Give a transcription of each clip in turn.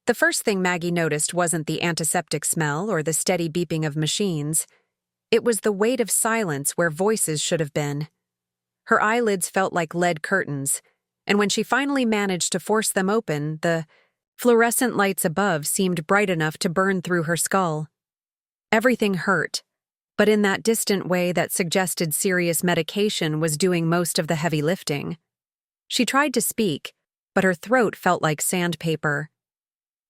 The first thing Maggie noticed wasn't the antiseptic smell or the steady beeping of machines. It was the weight of silence where voices should have been. Her eyelids felt like lead curtains, and when she finally managed to force them open, the fluorescent lights above seemed bright enough to burn through her skull. Everything hurt, but in that distant way that suggested serious medication was doing most of the heavy lifting. She tried to speak, but her throat felt like sandpaper.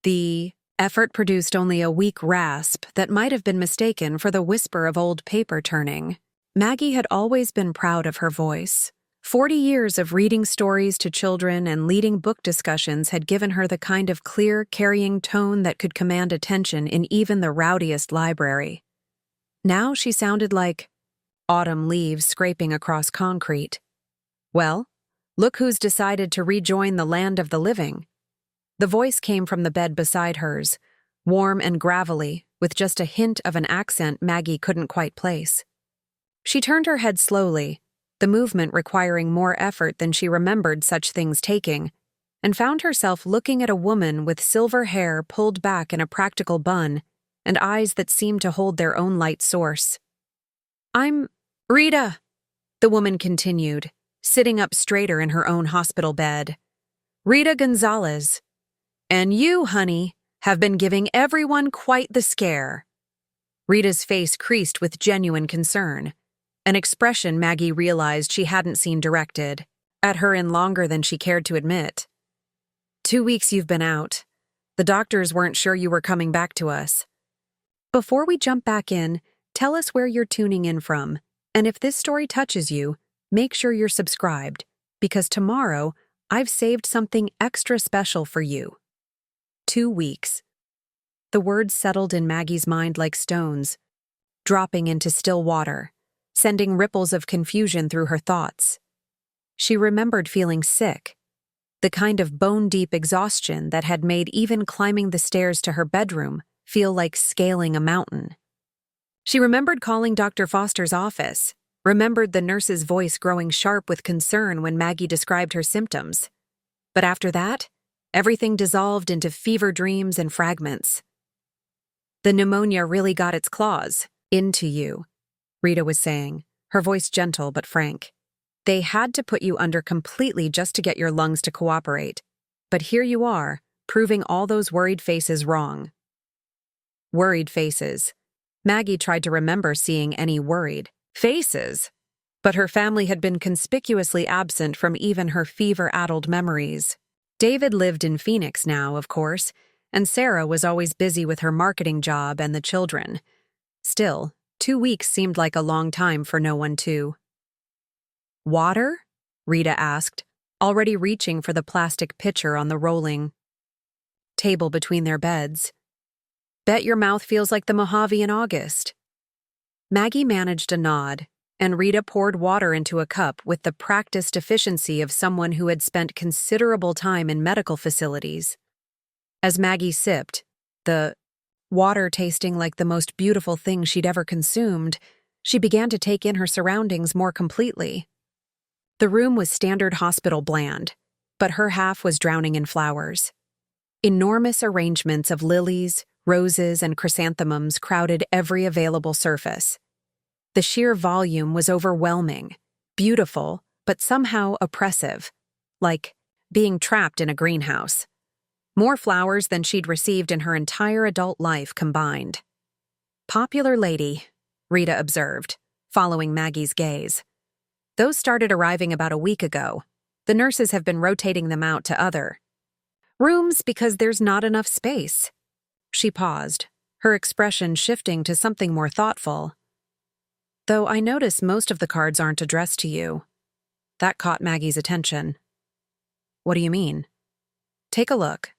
The effort produced only a weak rasp that might have been mistaken for the whisper of old paper turning. Maggie had always been proud of her voice. 40 years of reading stories to children and leading book discussions had given her the kind of clear, carrying tone that could command attention in even the rowdiest library. Now she sounded like autumn leaves scraping across concrete. Well, look who's decided to rejoin the land of the living. The voice came from the bed beside hers, warm and gravelly, with just a hint of an accent Maggie couldn't quite place. She turned her head slowly, the movement requiring more effort than she remembered such things taking, and found herself looking at a woman with silver hair pulled back in a practical bun and eyes that seemed to hold their own light source. "I'm Rita," the woman continued, sitting up straighter in her own hospital bed. "Rita Gonzalez. And you, honey, have been giving everyone quite the scare." Rita's face creased with genuine concern, an expression Maggie realized she hadn't seen directed at her in longer than she cared to admit. "2 weeks you've been out. The doctors weren't sure you were coming back to us. Before we jump back in, tell us where you're tuning in from, and if this story touches you, make sure you're subscribed, because tomorrow I've saved something extra special for you." 2 weeks. The words settled in Maggie's mind like stones, dropping into still water, sending ripples of confusion through her thoughts. She remembered feeling sick, the kind of bone-deep exhaustion that had made even climbing the stairs to her bedroom feel like scaling a mountain. She remembered calling Dr. Foster's office, remembered the nurse's voice growing sharp with concern when Maggie described her symptoms. But after that, everything dissolved into fever dreams and fragments. "The pneumonia really got its claws into you," Rita was saying, her voice gentle but frank. "They had to put you under completely just to get your lungs to cooperate. But here you are, proving all those worried faces wrong." Worried faces. Maggie tried to remember seeing any worried faces, but her family had been conspicuously absent from even her fever-addled memories. David lived in Phoenix now, of course, and Sarah was always busy with her marketing job and the children. Still, 2 weeks seemed like a long time for no one to. "Water?" Rita asked, already reaching for the plastic pitcher on the rolling table between their beds. "Bet your mouth feels like the Mojave in August." Maggie managed a nod, and Rita poured water into a cup with the practiced efficiency of someone who had spent considerable time in medical facilities. As Maggie sipped, the water tasting like the most beautiful thing she'd ever consumed, she began to take in her surroundings more completely. The room was standard hospital bland, but her half was drowning in flowers. Enormous arrangements of lilies, roses, and chrysanthemums crowded every available surface. The sheer volume was overwhelming, beautiful, but somehow oppressive, like being trapped in a greenhouse. More flowers than she'd received in her entire adult life combined. "Popular lady," Rita observed, following Maggie's gaze. "Those started arriving about a week ago. The nurses have been rotating them out to other rooms because there's not enough space." She paused, her expression shifting to something more thoughtful. "Though I notice most of the cards aren't addressed to you." That caught Maggie's attention. "What do you mean?" "Take a look."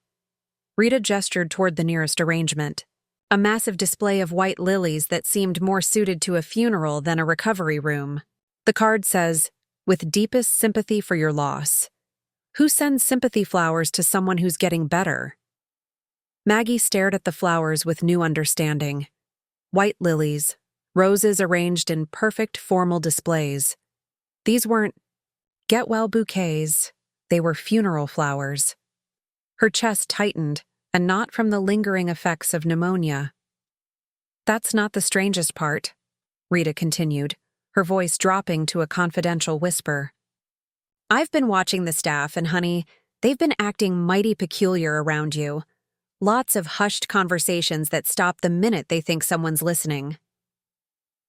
Rita gestured toward the nearest arrangement, a massive display of white lilies that seemed more suited to a funeral than a recovery room. The card says, "With deepest sympathy for your loss." Who sends sympathy flowers to someone who's getting better? Maggie stared at the flowers with new understanding. White lilies, roses arranged in perfect formal displays. These weren't get-well bouquets, they were funeral flowers. Her chest tightened, and not from the lingering effects of pneumonia. That's not the strangest part, Rita continued, her voice dropping to a confidential whisper. I've been watching the staff, and honey, they've been acting mighty peculiar around you. Lots of hushed conversations that stop the minute they think someone's listening.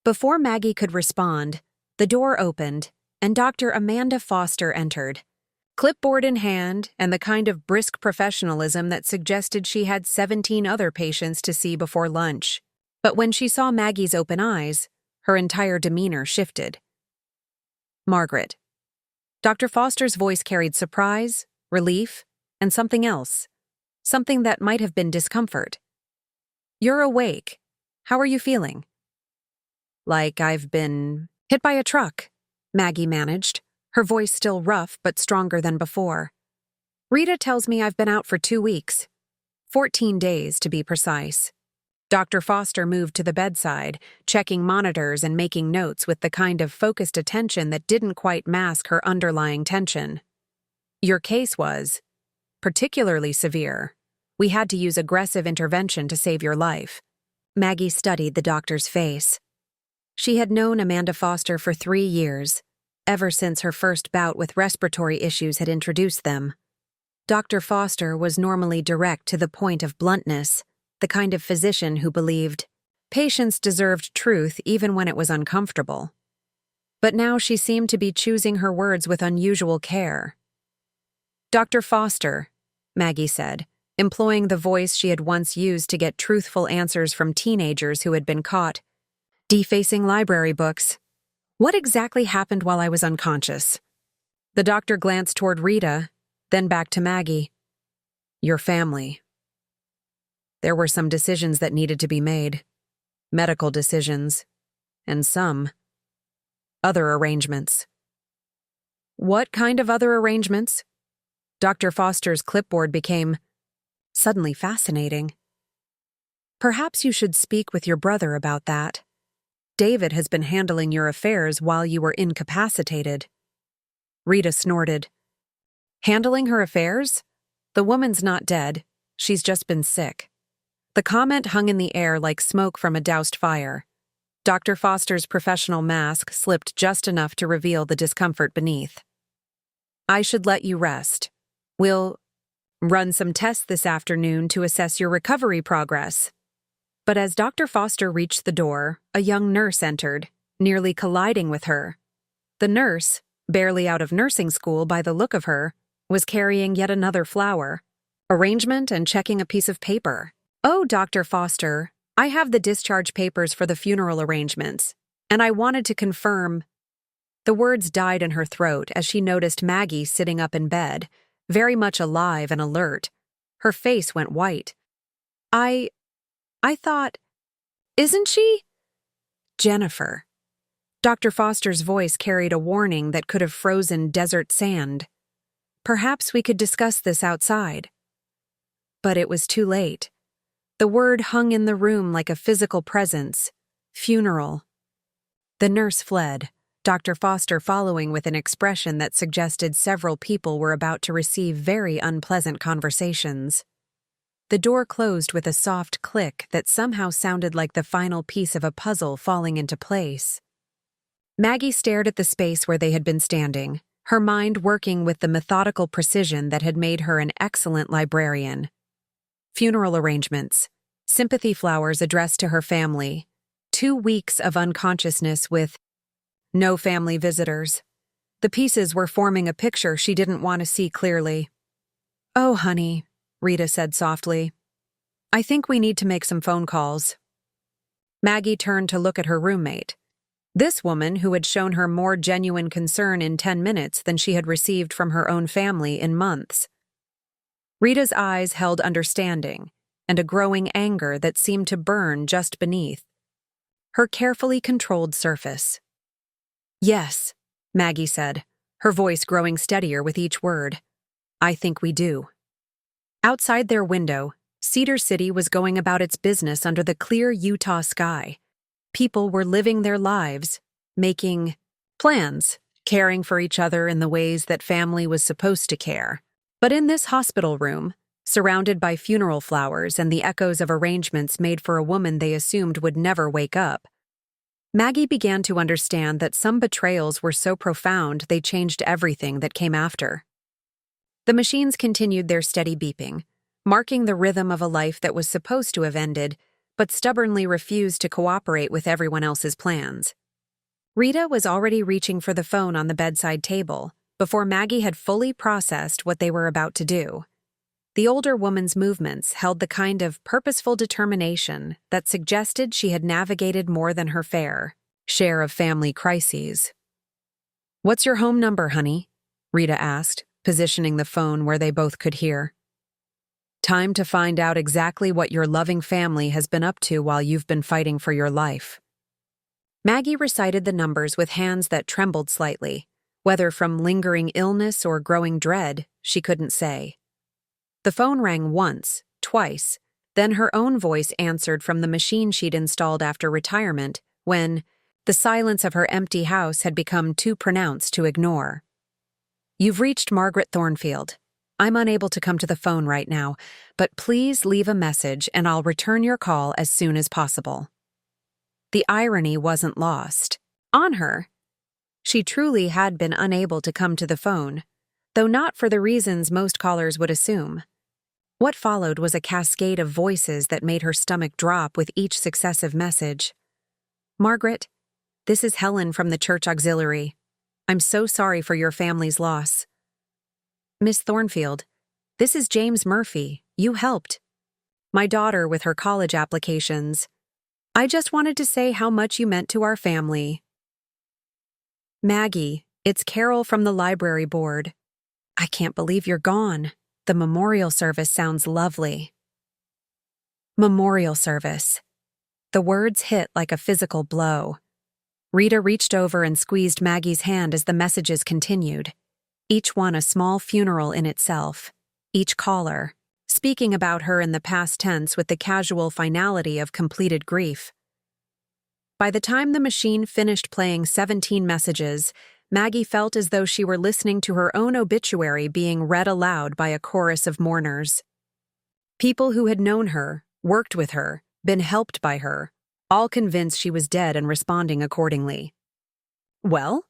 Before Maggie could respond, the door opened, and Dr. Amanda Foster entered, clipboard in hand and the kind of brisk professionalism that suggested she had 17 other patients to see before lunch. But when she saw Maggie's open eyes, her entire demeanor shifted. Margaret. Dr. Foster's voice carried surprise, relief, and something else. Something that might have been discomfort. You're awake. How are you feeling? Like I've been hit by a truck, Maggie managed, her voice still rough but stronger than before. Rita tells me I've been out for 2 weeks. 14 days, to be precise. Dr. Foster moved to the bedside, checking monitors and making notes with the kind of focused attention that didn't quite mask her underlying tension. Your case was particularly severe. We had to use aggressive intervention to save your life. Maggie studied the doctor's face. She had known Amanda Foster for 3 years, ever since her first bout with respiratory issues had introduced them. Dr. Foster was normally direct to the point of bluntness, the kind of physician who believed patients deserved truth even when it was uncomfortable. But now she seemed to be choosing her words with unusual care. Dr. Foster, Maggie said, employing the voice she had once used to get truthful answers from teenagers who had been caught defacing library books. What exactly happened while I was unconscious? The doctor glanced toward Rita, then back to Maggie. Your family. There were some decisions that needed to be made. Medical decisions. And some other arrangements. What kind of other arrangements? Dr. Foster's clipboard became suddenly fascinating. Perhaps you should speak with your brother about that. David has been handling your affairs while you were incapacitated. Rita snorted. Handling her affairs? The woman's not dead. She's just been sick. The comment hung in the air like smoke from a doused fire. Dr. Foster's professional mask slipped just enough to reveal the discomfort beneath. I should let you rest. We'll run some tests this afternoon to assess your recovery progress. But as Dr. Foster reached the door, a young nurse entered, nearly colliding with her. The nurse, barely out of nursing school by the look of her, was carrying yet another flower, arrangement and checking a piece of paper. Oh, Dr. Foster, I have the discharge papers for the funeral arrangements, and I wanted to confirm. The words died in her throat as she noticed Maggie sitting up in bed, very much alive and alert. Her face went white. I thought, isn't she? Jennifer. Dr. Foster's voice carried a warning that could have frozen desert sand. Perhaps we could discuss this outside. But it was too late. The word hung in the room like a physical presence. Funeral. The nurse fled, Dr. Foster following with an expression that suggested several people were about to receive very unpleasant conversations. The door closed with a soft click that somehow sounded like the final piece of a puzzle falling into place. Maggie stared at the space where they had been standing, her mind working with the methodical precision that had made her an excellent librarian. Funeral arrangements, sympathy flowers addressed to her family, 2 weeks of unconsciousness with no family visitors. The pieces were forming a picture she didn't want to see clearly. Oh, honey, Rita said softly. I think we need to make some phone calls. Maggie turned to look at her roommate. This woman who had shown her more genuine concern in 10 minutes than she had received from her own family in months. Rita's eyes held understanding and a growing anger that seemed to burn just beneath her carefully controlled surface. Yes, Maggie said, her voice growing steadier with each word. I think we do. Outside their window, Cedar City was going about its business under the clear Utah sky. People were living their lives, making plans, caring for each other in the ways that family was supposed to care. But in this hospital room, surrounded by funeral flowers and the echoes of arrangements made for a woman they assumed would never wake up. Maggie began to understand that some betrayals were so profound they changed everything that came after. The machines continued their steady beeping, marking the rhythm of a life that was supposed to have ended, but stubbornly refused to cooperate with everyone else's plans. Rita was already reaching for the phone on the bedside table before Maggie had fully processed what they were about to do. The older woman's movements held the kind of purposeful determination that suggested she had navigated more than her fair share of family crises. "What's your home number, honey?" Rita asked, positioning the phone where they both could hear. "Time to find out exactly what your loving family has been up to while you've been fighting for your life." Maggie recited the numbers with hands that trembled slightly. Whether from lingering illness or growing dread, she couldn't say. The phone rang once, twice, then her own voice answered from the machine she'd installed after retirement when the silence of her empty house had become too pronounced to ignore. "You've reached Margaret Thornfield. I'm unable to come to the phone right now, but please leave a message and I'll return your call as soon as possible." The irony wasn't lost on her. She truly had been unable to come to the phone, though not for the reasons most callers would assume. What followed was a cascade of voices that made her stomach drop with each successive message. "Margaret, this is Helen from the church auxiliary. I'm so sorry for your family's loss." "Miss Thornfield, this is James Murphy. You helped my daughter with her college applications. I just wanted to say how much you meant to our family." "Maggie, it's Carol from the library board. I can't believe you're gone. The memorial service sounds lovely." Memorial service. The words hit like a physical blow. Rita reached over and squeezed Maggie's hand as the messages continued, each one a small funeral in itself, each caller speaking about her in the past tense with the casual finality of completed grief. By the time the machine finished playing 17 messages, Maggie felt as though she were listening to her own obituary being read aloud by a chorus of mourners. People who had known her, worked with her, been helped by her, all convinced she was dead and responding accordingly. "Well?"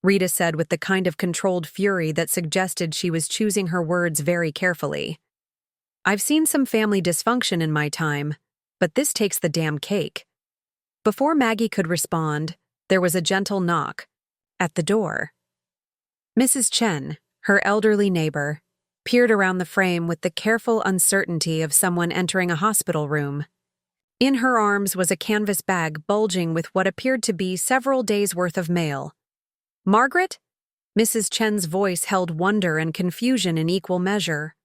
Rita said with the kind of controlled fury that suggested she was choosing her words very carefully. "I've seen some family dysfunction in my time, but this takes the damn cake." Before Maggie could respond, there was a gentle knock at the door. Mrs. Chen, her elderly neighbor, peered around the frame with the careful uncertainty of someone entering a hospital room. In her arms was a canvas bag bulging with what appeared to be several days' worth of mail. "Margaret?" Mrs. Chen's voice held wonder and confusion in equal measure.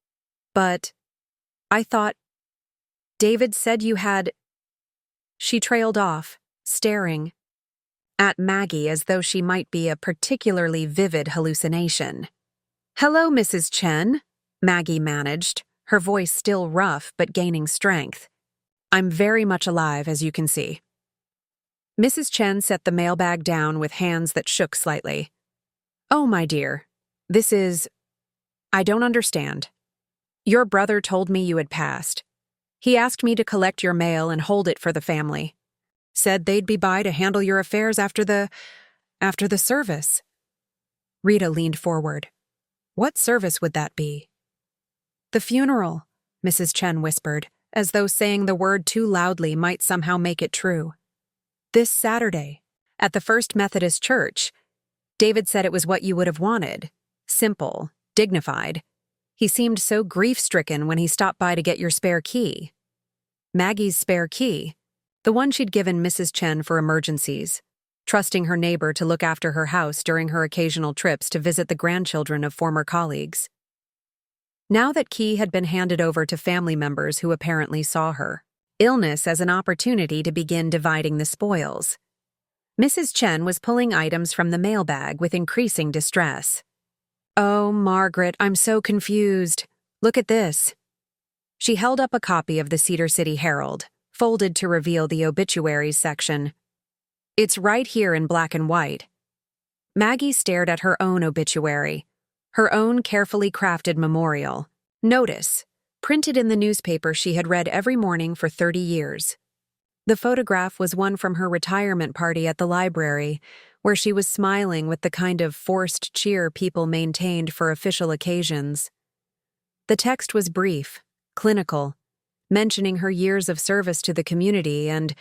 "But I thought David said you had—" She trailed off, staring at Maggie as though she might be a particularly vivid hallucination. "Hello, Mrs. Chen," Maggie managed, her voice still rough but gaining strength. "I'm very much alive, as you can see." Mrs. Chen set the mailbag down with hands that shook slightly. "Oh, my dear, I don't understand. Your brother told me you had passed. He asked me to collect your mail and hold it for the family. Said they'd be by to handle your affairs after the service." Rita leaned forward. "What service would that be?" "The funeral," Mrs. Chen whispered, as though saying the word too loudly might somehow make it true. "This Saturday, at the First Methodist Church. David said it was what you would have wanted. Simple, dignified. He seemed so grief-stricken when he stopped by to get your spare key." Maggie's spare key, the one she'd given Mrs. Chen for emergencies, trusting her neighbor to look after her house during her occasional trips to visit the grandchildren of former colleagues. Now that key had been handed over to family members who apparently saw her illness as an opportunity to begin dividing the spoils. Mrs. Chen was pulling items from the mailbag with increasing distress. "Oh, Margaret, I'm so confused. Look at this." She held up a copy of the Cedar City Herald, folded to reveal the obituaries section. "It's right here in black and white." Maggie stared at her own obituary, her own carefully crafted memorial. Notice, printed in the newspaper she had read every morning for 30 years. The photograph was one from her retirement party at the library, where she was smiling with the kind of forced cheer people maintained for official occasions. The text was brief, clinical, mentioning her years of service to the community and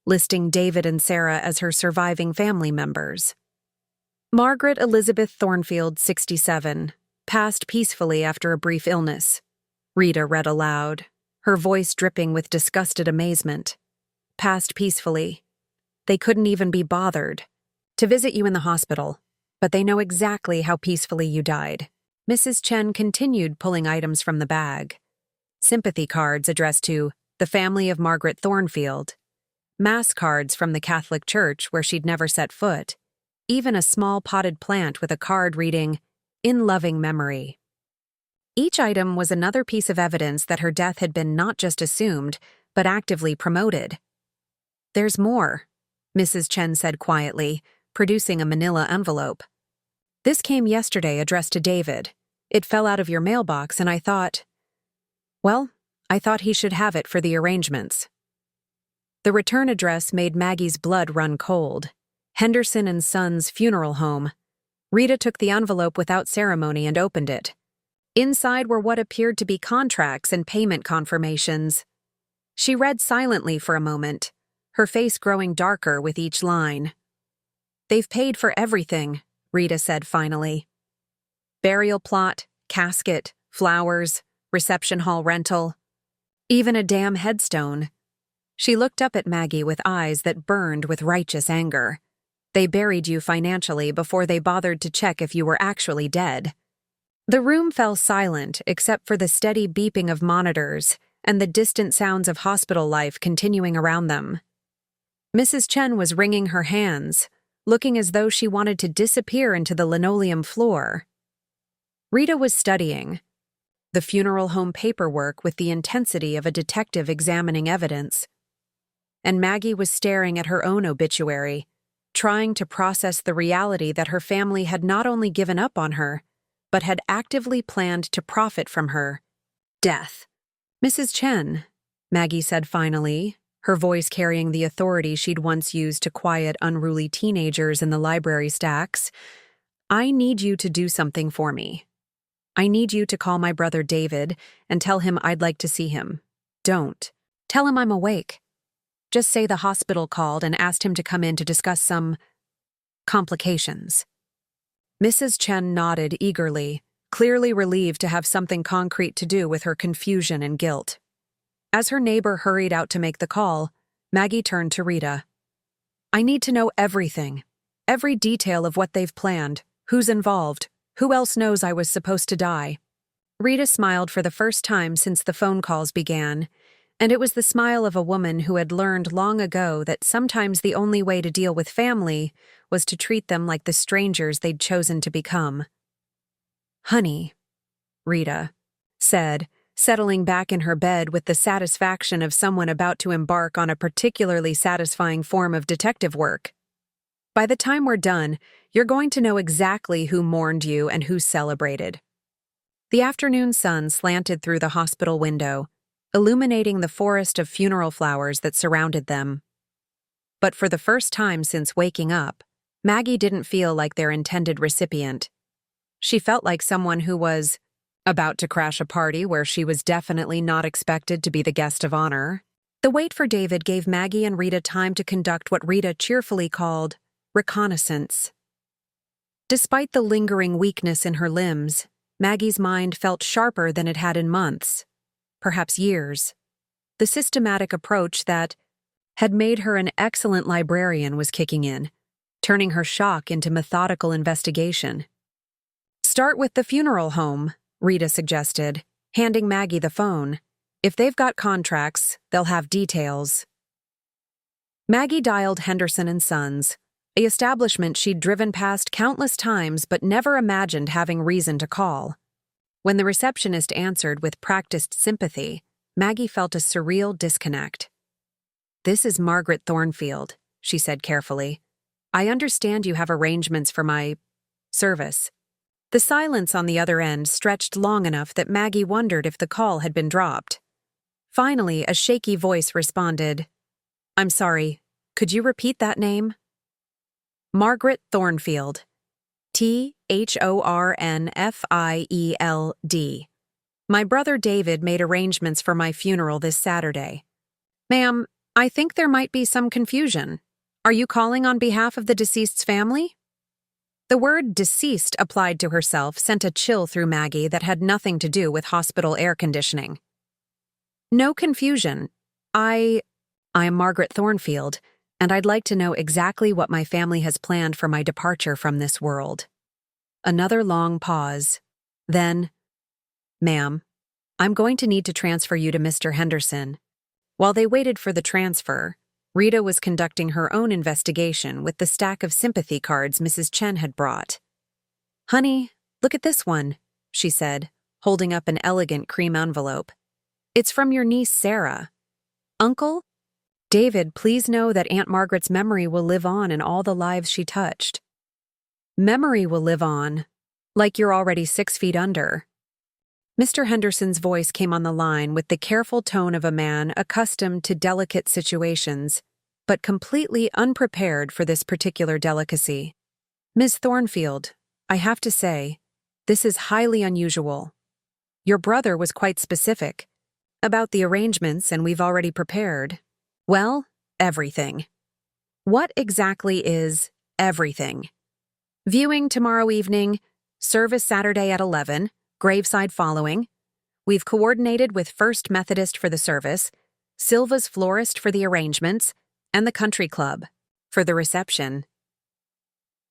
listing David and Sarah as her surviving family members. Margaret Elizabeth Thornfield, 67, passed peacefully after a brief illness. Rita read aloud, her voice dripping with disgusted amazement. Passed peacefully. They couldn't even be bothered to visit you in the hospital, but they know exactly how peacefully you died. Mrs. Chen continued pulling items from the bag. Sympathy cards addressed to the family of Margaret Thornfield, mass cards from the Catholic Church where she'd never set foot, even a small potted plant with a card reading, "In loving memory." Each item was another piece of evidence that her death had been not just assumed, but actively promoted. "There's more," Mrs. Chen said quietly, producing a manila envelope. "This came yesterday addressed to David. It fell out of your mailbox and I thought he should have it for the arrangements." The return address made Maggie's blood run cold. Henderson and Sons Funeral Home. Rita took the envelope without ceremony and opened it. Inside were what appeared to be contracts and payment confirmations. She read silently for a moment, her face growing darker with each line. "They've paid for everything," Rita said finally. "Burial plot, casket, flowers, reception hall rental, even a damn headstone." She looked up at Maggie with eyes that burned with righteous anger. "They buried you financially before they bothered to check if you were actually dead." The room fell silent except for the steady beeping of monitors and the distant sounds of hospital life continuing around them. Mrs. Chen was wringing her hands, looking as though she wanted to disappear into the linoleum floor. Rita was studying the funeral home paperwork with the intensity of a detective examining evidence. And Maggie was staring at her own obituary, trying to process the reality that her family had not only given up on her, but had actively planned to profit from her death. "Mrs. Chen," Maggie said finally, her voice carrying the authority she'd once used to quiet unruly teenagers in the library stacks, "I need you to do something for me. I need you to call my brother David and tell him I'd like to see him. Don't. Tell him I'm awake. Just say the hospital called and asked him to come in to discuss some complications." Mrs. Chen nodded eagerly, clearly relieved to have something concrete to do with her confusion and guilt. As her neighbor hurried out to make the call, Maggie turned to Rita. "I need to know everything, every detail of what they've planned, who's involved, who else knows I was supposed to die." Rita smiled for the first time since the phone calls began, and it was the smile of a woman who had learned long ago that sometimes the only way to deal with family was to treat them like the strangers they'd chosen to become. "Honey," Rita said, settling back in her bed with the satisfaction of someone about to embark on a particularly satisfying form of detective work. "By the time we're done, you're going to know exactly who mourned you and who celebrated." The afternoon sun slanted through the hospital window, illuminating the forest of funeral flowers that surrounded them. But for the first time since waking up, Maggie didn't feel like their intended recipient. She felt like someone who was about to crash a party where she was definitely not expected to be the guest of honor. The wait for David gave Maggie and Rita time to conduct what Rita cheerfully called reconnaissance. Despite the lingering weakness in her limbs, Maggie's mind felt sharper than it had in months, perhaps years. The systematic approach that had made her an excellent librarian was kicking in, turning her shock into methodical investigation. "Start with the funeral home," Rita suggested, handing Maggie the phone. "If they've got contracts, they'll have details." Maggie dialed Henderson and Sons, a establishment she'd driven past countless times but never imagined having reason to call. When the receptionist answered with practiced sympathy, Maggie felt a surreal disconnect. "This is Margaret Thornfield," she said carefully. "I understand you have arrangements for my service. The silence on the other end stretched long enough that Maggie wondered if the call had been dropped. Finally, a shaky voice responded, "I'm sorry, could you repeat that name?" "Margaret Thornfield. Thornfield. My brother David made arrangements for my funeral this Saturday." "Ma'am, I think there might be some confusion. Are you calling on behalf of the deceased's family?" The word deceased applied to herself sent a chill through Maggie that had nothing to do with hospital air conditioning. "No confusion. I'm Margaret Thornfield, and I'd like to know exactly what my family has planned for my departure from this world." Another long pause. Then, "Ma'am, I'm going to need to transfer you to Mr. Henderson." While they waited for the transfer, Rita was conducting her own investigation with the stack of sympathy cards Mrs. Chen had brought. "Honey, look at this one," she said, holding up an elegant cream envelope. "It's from your niece Sarah. Uncle, David, please know that Aunt Margaret's memory will live on in all the lives she touched." "Memory will live on? Like you're already 6 feet under." Mr. Henderson's voice came on the line with the careful tone of a man accustomed to delicate situations, but completely unprepared for this particular delicacy. "Miss Thornfield, I have to say, this is highly unusual. Your brother was quite specific about the arrangements, and we've already prepared, well, everything." "What exactly is everything?" "Viewing tomorrow evening, service Saturday at 11, graveside following. We've coordinated with First Methodist for the service, Silva's florist for the arrangements, and the country club for the reception.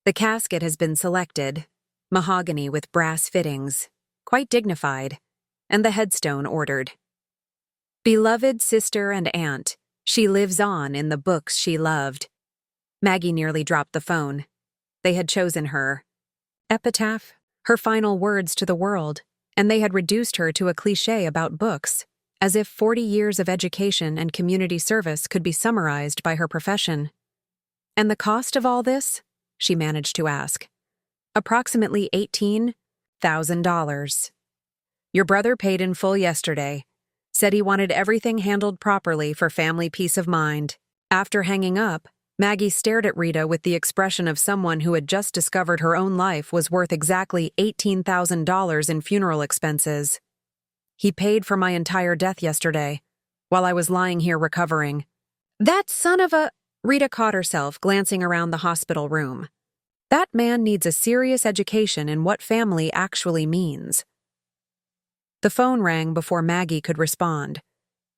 The casket has been selected, mahogany with brass fittings, quite dignified, and the headstone ordered. Beloved sister and aunt, she lives on in the books she loved." Maggie nearly dropped the phone. They had chosen her epitaph, her final words to the world, and they had reduced her to a cliché about books, as if 40 years of education and community service could be summarized by her profession. "And the cost of all this?" she managed to ask. "Approximately $18,000. Your brother paid in full yesterday, said he wanted everything handled properly for family peace of mind." After hanging up, Maggie stared at Rita with the expression of someone who had just discovered her own life was worth exactly $18,000 in funeral expenses. "He paid for my entire death yesterday, while I was lying here recovering." "That son of a—" Rita caught herself glancing around the hospital room. "That man needs a serious education in what family actually means." The phone rang before Maggie could respond.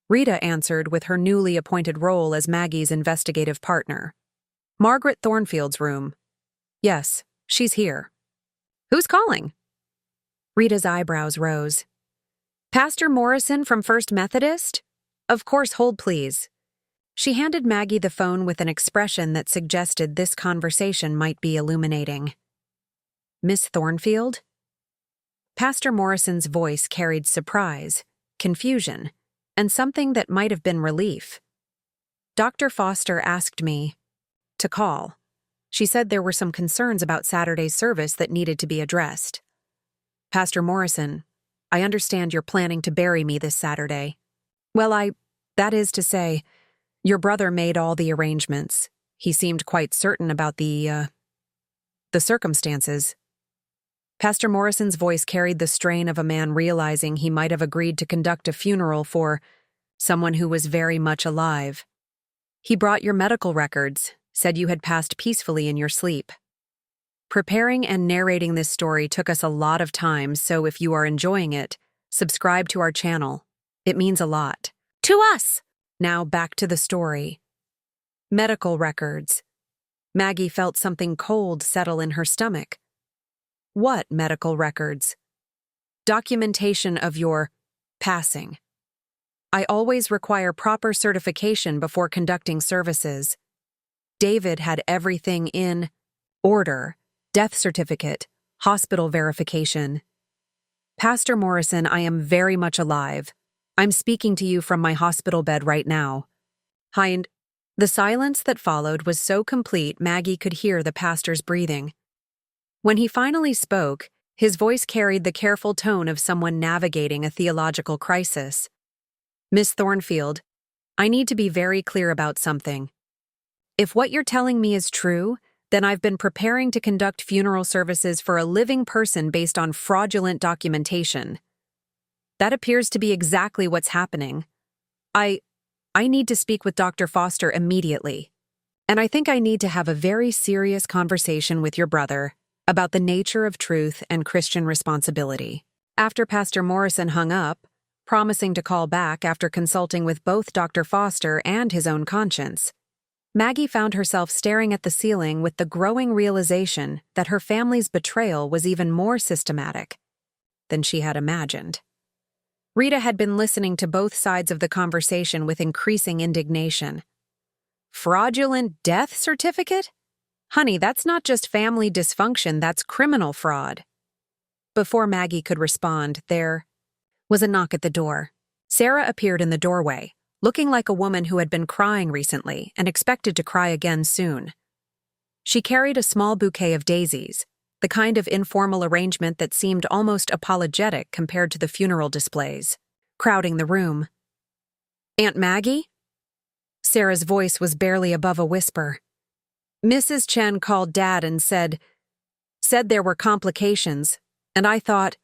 Rita answered with her newly appointed role as Maggie's investigative partner. "Margaret Thornfield's room." "Yes, she's here." "Who's calling?" Rita's eyebrows rose. "Pastor Morrison from First Methodist? Of course, hold please." She handed Maggie the phone with an expression that suggested this conversation might be illuminating. "Miss Thornfield?" Pastor Morrison's voice carried surprise, confusion, and something that might have been relief. "Dr. Foster asked me to call. She said there were some concerns about Saturday's service that needed to be addressed." "Pastor Morrison, I understand you're planning to bury me this Saturday." "Well, that is to say, your brother made all the arrangements. He seemed quite certain about the circumstances." Pastor Morrison's voice carried the strain of a man realizing he might have agreed to conduct a funeral for someone who was very much alive. "He brought your medical records, said you had passed peacefully in your sleep." Preparing and narrating this story took us a lot of time, so if you are enjoying it, subscribe to our channel. It means a lot to us. Now back to the story. Medical records. Maggie felt something cold settle in her stomach. "What medical records?" "Documentation of your passing. I always require proper certification before conducting services. David had everything in order: death certificate, hospital verification." "Pastor Morrison, I am very much alive. I'm speaking to you from my hospital bed right now." The silence that followed was so complete Maggie could hear the pastor's breathing. When he finally spoke, His voice carried the careful tone of someone navigating a theological crisis. Miss Thornfield, I need to be very clear about something. If what you're telling me is true, then I've been preparing to conduct funeral services for a living person based on fraudulent documentation. That appears to be exactly what's happening. I need to speak with Dr. Foster immediately. And I think I need to have a very serious conversation with your brother about the nature of truth and Christian responsibility. After Pastor Morrison hung up, promising to call back after consulting with both Dr. Foster and his own conscience, Maggie found herself staring at the ceiling with the growing realization that her family's betrayal was even more systematic than she had imagined. Rita had been listening to both sides of the conversation with increasing indignation. Fraudulent death certificate? Honey, that's not just family dysfunction, that's criminal fraud. Before Maggie could respond, there was a knock at the door. Sarah appeared in the doorway, looking like a woman who had been crying recently and expected to cry again soon. She carried a small bouquet of daisies, the kind of informal arrangement that seemed almost apologetic compared to the funeral displays, crowding the room. Aunt Maggie? Sarah's voice was barely above a whisper. Mrs. Chen called Dad and said there were complications, and I thought...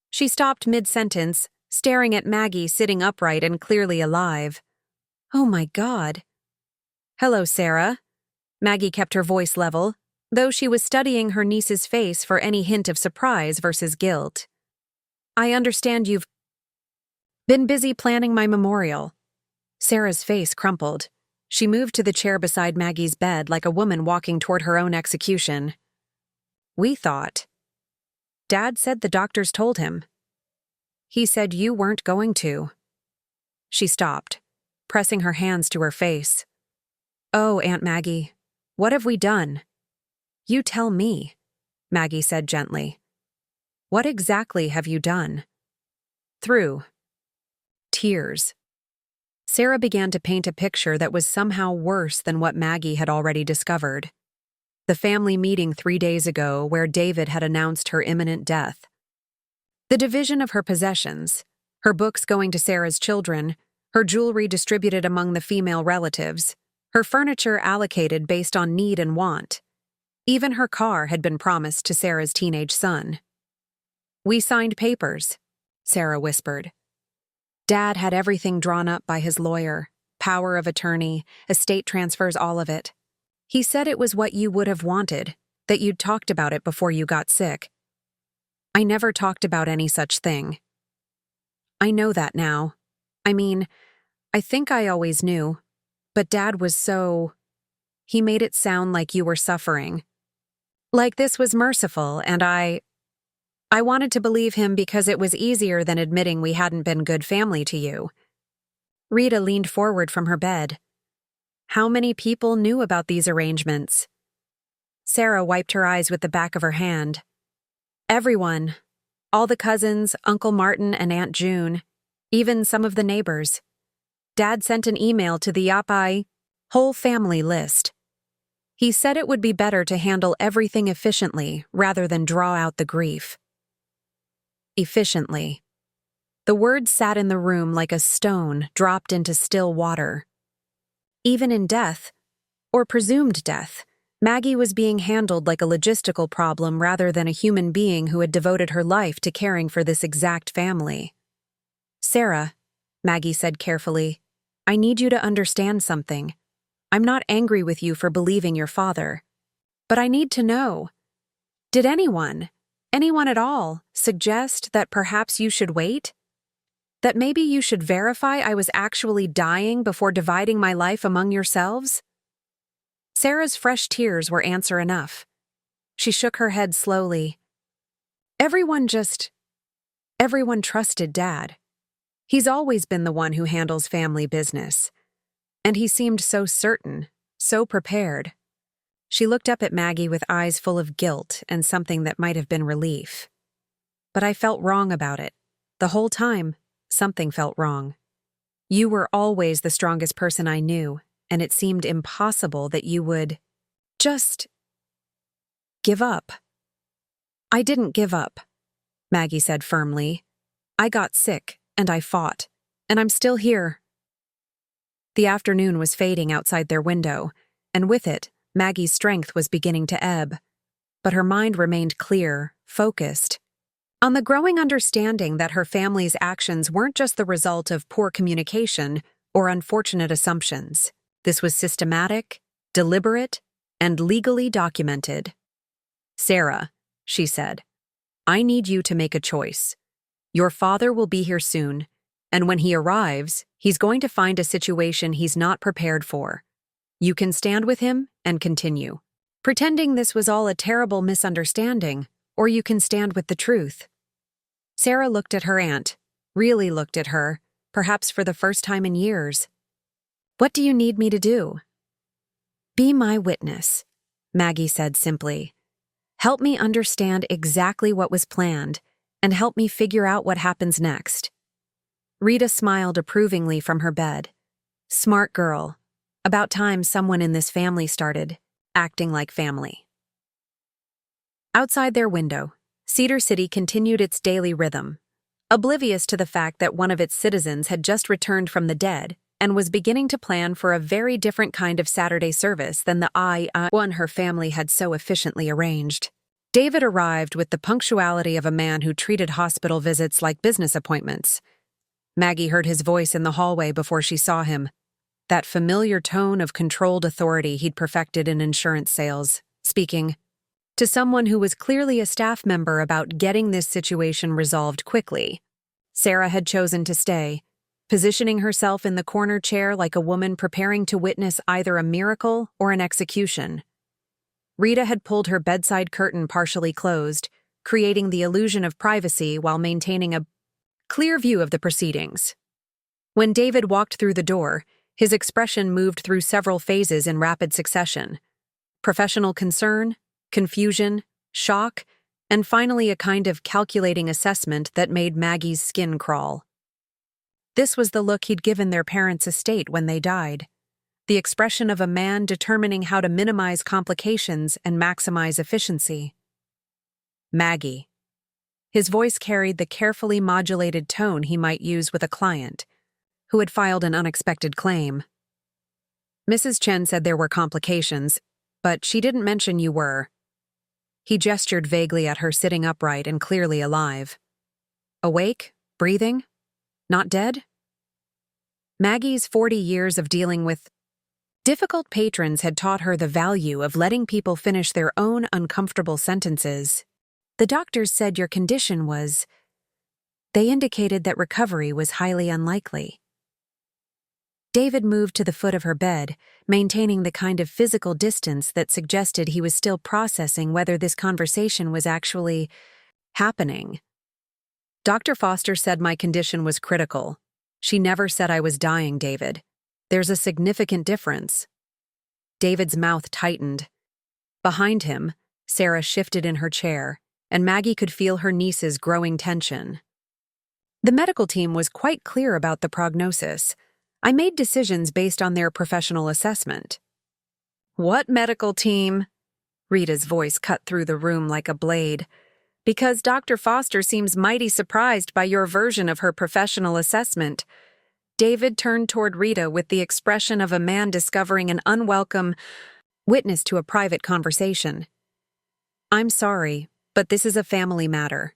She stopped mid-sentence, staring at Maggie sitting upright and clearly alive. Oh my God. Hello, Sarah. Maggie kept her voice level, though she was studying her niece's face for any hint of surprise versus guilt. I understand you've been busy planning my memorial. Sarah's face crumpled. She moved to the chair beside Maggie's bed like a woman walking toward her own execution. We thought. Dad said the doctors told him. He said you weren't going to. She stopped, pressing her hands to her face. Oh, Aunt Maggie, what have we done? You tell me, Maggie said gently. What exactly have you done? Through tears. Sarah began to paint a picture that was somehow worse than what Maggie had already discovered. The family meeting 3 days ago where David had announced her imminent death. The division of her possessions, her books going to Sarah's children, her jewelry distributed among the female relatives, her furniture allocated based on need and want. Even her car had been promised to Sarah's teenage son. We signed papers, Sarah whispered. Dad had everything drawn up by his lawyer, power of attorney, estate transfers, all of it. He said it was what you would have wanted, that you'd talked about it before you got sick. I never talked about any such thing. I know that now. I mean, I think I always knew, but Dad was so... He made it sound like you were suffering. Like this was merciful, and I wanted to believe him because it was easier than admitting we hadn't been good family to you. Rita leaned forward from her bed. How many people knew about these arrangements? Sarah wiped her eyes with the back of her hand. Everyone. All the cousins, Uncle Martin and Aunt June. Even some of the neighbors. Dad sent an email to the Yapai whole family list. He said it would be better to handle everything efficiently rather than draw out the grief. Efficiently. The word sat in the room like a stone dropped into still water. Even in death, or presumed death, Maggie was being handled like a logistical problem rather than a human being who had devoted her life to caring for this exact family. Sarah, Maggie said carefully, I need you to understand something. I'm not angry with you for believing your father. But I need to know. Did anyone at all, suggest that perhaps you should wait? That maybe you should verify I was actually dying before dividing my life among yourselves? Sarah's fresh tears were answer enough. She shook her head slowly. Everyone trusted Dad. He's always been the one who handles family business. And he seemed so certain, so prepared. She looked up at Maggie with eyes full of guilt and something that might have been relief. But I felt wrong about it. The whole time, something felt wrong. You were always the strongest person I knew, and it seemed impossible that you would just give up. I didn't give up, Maggie said firmly. I got sick, and I fought, and I'm still here. The afternoon was fading outside their window, and with it, Maggie's strength was beginning to ebb. But her mind remained clear, focused, on the growing understanding that her family's actions weren't just the result of poor communication or unfortunate assumptions. This was systematic, deliberate, and legally documented. Sarah, she said, I need you to make a choice. Your father will be here soon, and when he arrives, he's going to find a situation he's not prepared for. You can stand with him and continue, pretending this was all a terrible misunderstanding, or you can stand with the truth. Sarah looked at her aunt, really looked at her, perhaps for the first time in years. What do you need me to do? Be my witness, Maggie said simply. Help me understand exactly what was planned, and help me figure out what happens next. Rita smiled approvingly from her bed. Smart girl. About time someone in this family started acting like family. Outside their window, Cedar City continued its daily rhythm, oblivious to the fact that one of its citizens had just returned from the dead and was beginning to plan for a very different kind of Saturday service than the one her family had so efficiently arranged. David arrived with the punctuality of a man who treated hospital visits like business appointments. Maggie heard his voice in the hallway before she saw him, that familiar tone of controlled authority he'd perfected in insurance sales, speaking to someone who was clearly a staff member about getting this situation resolved quickly. Sarah had chosen to stay, positioning herself in the corner chair like a woman preparing to witness either a miracle or an execution. Rita had pulled her bedside curtain partially closed, creating the illusion of privacy while maintaining a clear view of the proceedings. When David walked through the door, his expression moved through several phases in rapid succession: professional concern, confusion, shock, and finally a kind of calculating assessment that made Maggie's skin crawl. This was the look he'd given their parents' estate when they died, the expression of a man determining how to minimize complications and maximize efficiency. Maggie. His voice carried the carefully modulated tone he might use with a client who had filed an unexpected claim. Mrs. Chen said there were complications, but she didn't mention you were. He gestured vaguely at her sitting upright and clearly alive. Awake? Breathing? Not dead? Maggie's 40 years of dealing with difficult patrons had taught her the value of letting people finish their own uncomfortable sentences. The doctors said your condition was... They indicated that recovery was highly unlikely. David moved to the foot of her bed, maintaining the kind of physical distance that suggested he was still processing whether this conversation was actually happening. Dr. Foster said my condition was critical. She never said I was dying, David. There's a significant difference. David's mouth tightened. Behind him, Sarah shifted in her chair, and Maggie could feel her niece's growing tension. The medical team was quite clear about the prognosis. I made decisions based on their professional assessment. What medical team? Rita's voice cut through the room like a blade. Because Dr. Foster seems mighty surprised by your version of her professional assessment. David turned toward Rita with the expression of a man discovering an unwelcome witness to a private conversation. I'm sorry, but this is a family matter.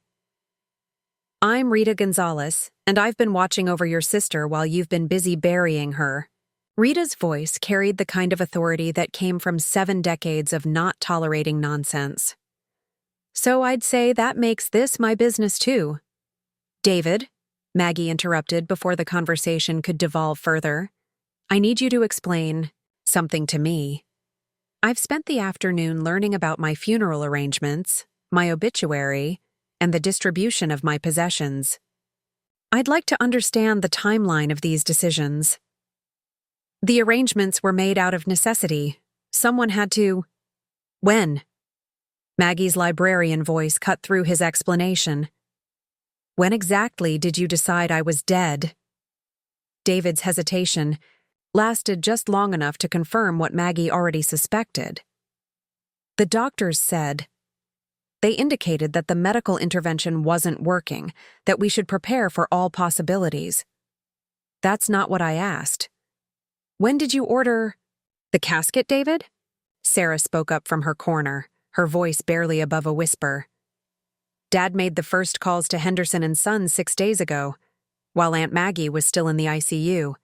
I'm Rita Gonzalez, and I've been watching over your sister while you've been busy burying her. Rita's voice carried the kind of authority that came from 7 decades of not tolerating nonsense. So I'd say that makes this my business too. David, Maggie interrupted before the conversation could devolve further. I need you to explain something to me. I've spent the afternoon learning about my funeral arrangements, my obituary, and the distribution of my possessions. I'd like to understand the timeline of these decisions. The arrangements were made out of necessity. Someone had to... When? Maggie's librarian voice cut through his explanation. When exactly did you decide I was dead? David's hesitation lasted just long enough to confirm what Maggie already suspected. The doctors said, They indicated that the medical intervention wasn't working, that we should prepare for all possibilities. That's not what I asked. When did you order the casket, David? Sarah spoke up from her corner, her voice barely above a whisper. Dad made the first calls to Henderson and Sons 6 days ago, while Aunt Maggie was still in the ICU.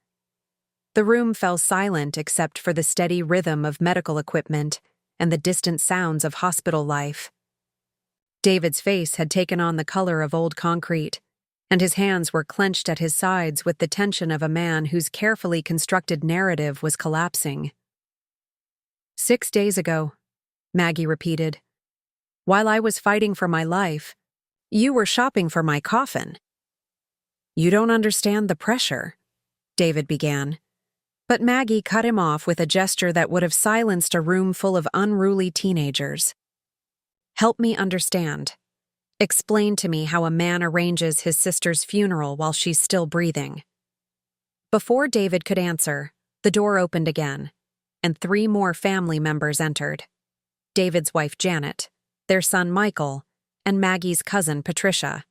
The room fell silent except for the steady rhythm of medical equipment and the distant sounds of hospital life. David's face had taken on the color of old concrete, and his hands were clenched at his sides with the tension of a man whose carefully constructed narrative was collapsing. 6 days ago, Maggie repeated. While I was fighting for my life, you were shopping for my coffin. You don't understand the pressure, David began. But Maggie cut him off with a gesture that would have silenced a room full of unruly teenagers. Help me understand. Explain to me how a man arranges his sister's funeral while she's still breathing. Before David could answer, the door opened again, and 3 more family members entered. David's wife Janet, their son Michael, and Maggie's cousin Patricia.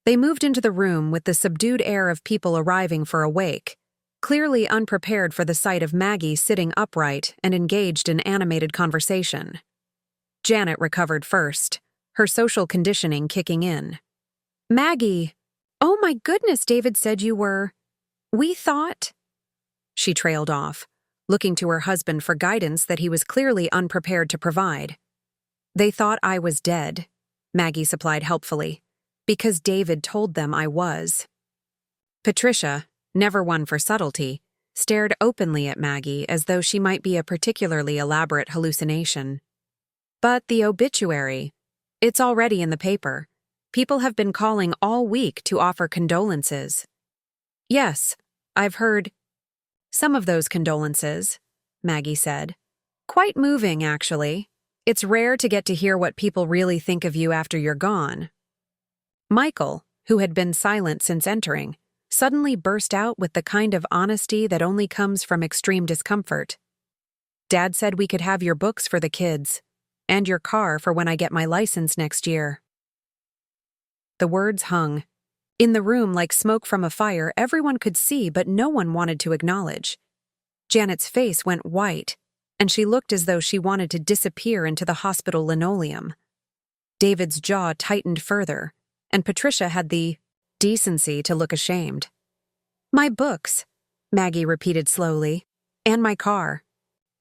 They moved into the room with the subdued air of people arriving for a wake, clearly unprepared for the sight of Maggie sitting upright and engaged in animated conversation. Janet recovered first, her social conditioning kicking in. Maggie, oh my goodness, David said you were. We thought. She trailed off, looking to her husband for guidance that he was clearly unprepared to provide. They thought I was dead, Maggie supplied helpfully, because David told them I was. Patricia, never one for subtlety, stared openly at Maggie as though she might be a particularly elaborate hallucination. But the obituary, it's already in the paper. People have been calling all week to offer condolences. Yes, I've heard some of those condolences, Maggie said. Quite moving, actually. It's rare to get to hear what people really think of you after you're gone. Michael, who had been silent since entering, suddenly burst out with the kind of honesty that only comes from extreme discomfort. Dad said we could have your books for the kids, and your car for when I get my license next year. The words hung. In the room, like smoke from a fire, everyone could see, but no one wanted to acknowledge. Janet's face went white, and she looked as though she wanted to disappear into the hospital linoleum. David's jaw tightened further, and Patricia had the decency to look ashamed. My books, Maggie repeated slowly, and my car.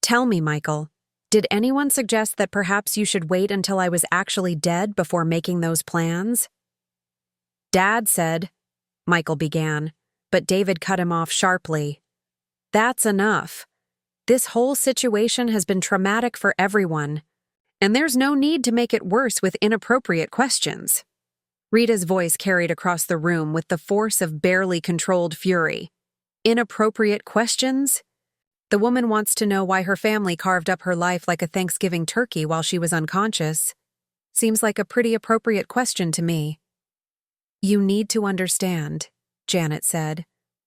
Tell me, Michael, did anyone suggest that perhaps you should wait until I was actually dead before making those plans? Dad said, Michael began, but David cut him off sharply. That's enough. This whole situation has been traumatic for everyone, and there's no need to make it worse with inappropriate questions. Rita's voice carried across the room with the force of barely controlled fury. Inappropriate questions? The woman wants to know why her family carved up her life like a Thanksgiving turkey while she was unconscious. Seems like a pretty appropriate question to me. You need to understand, Janet said,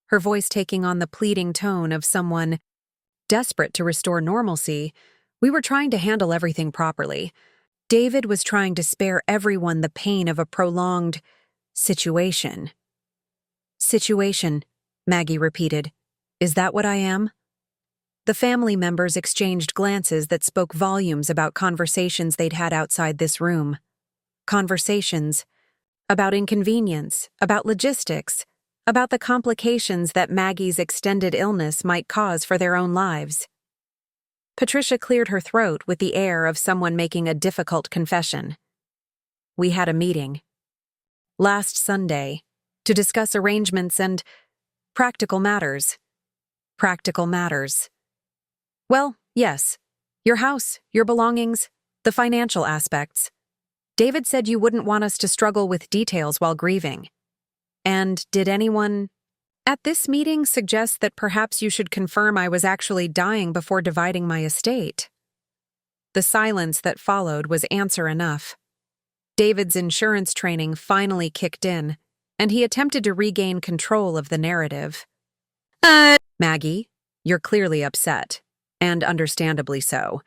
her voice taking on the pleading tone of someone desperate to restore normalcy. We were trying to handle everything properly. David was trying to spare everyone the pain of a prolonged situation. Situation, Maggie repeated. Is that what I am? The family members exchanged glances that spoke volumes about conversations they'd had outside this room. Conversations about inconvenience, about logistics, about the complications that Maggie's extended illness might cause for their own lives. Patricia cleared her throat with the air of someone making a difficult confession. We had a meeting last Sunday to discuss arrangements and practical matters. Practical matters. Well, yes, your house, your belongings, the financial aspects. David said you wouldn't want us to struggle with details while grieving. And did anyone at this meeting suggest that perhaps you should confirm I was actually dying before dividing my estate? The silence that followed was answer enough. David's insurance training finally kicked in, and he attempted to regain control of the narrative. Maggie, you're clearly upset, and understandably so.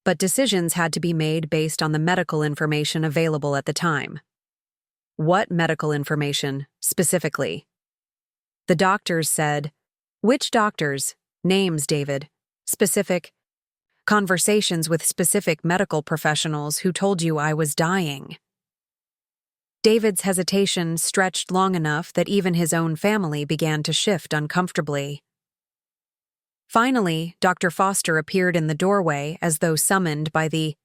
but decisions had to be made based on the medical information available at the time. What medical information, specifically? The doctors said, "Which doctors? Names, David. Specific. Conversations with specific medical professionals who told you I was dying." David's hesitation stretched long enough that even his own family began to shift uncomfortably. Finally, Dr. Foster appeared in the doorway as though summoned by the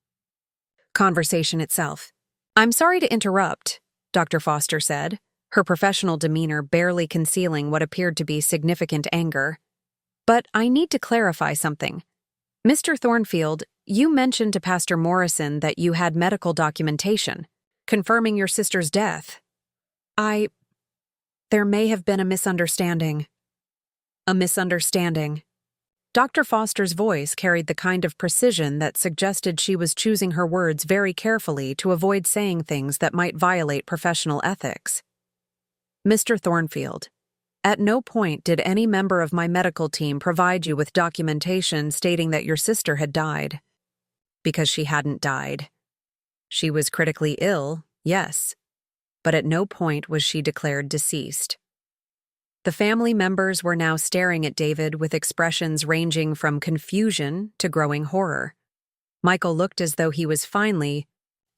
conversation itself. "I'm sorry to interrupt," Dr. Foster said, her professional demeanor barely concealing what appeared to be significant anger. "But I need to clarify something. Mr. Thornfield, you mentioned to Pastor Morrison that you had medical documentation confirming your sister's death. There may have been a misunderstanding." "A misunderstanding." Dr. Foster's voice carried the kind of precision that suggested she was choosing her words very carefully to avoid saying things that might violate professional ethics. "Mr. Thornfield, at no point did any member of my medical team provide you with documentation stating that your sister had died. Because she hadn't died. She was critically ill, yes, but at no point was she declared deceased." The family members were now staring at David with expressions ranging from confusion to growing horror. Michael looked as though he was finally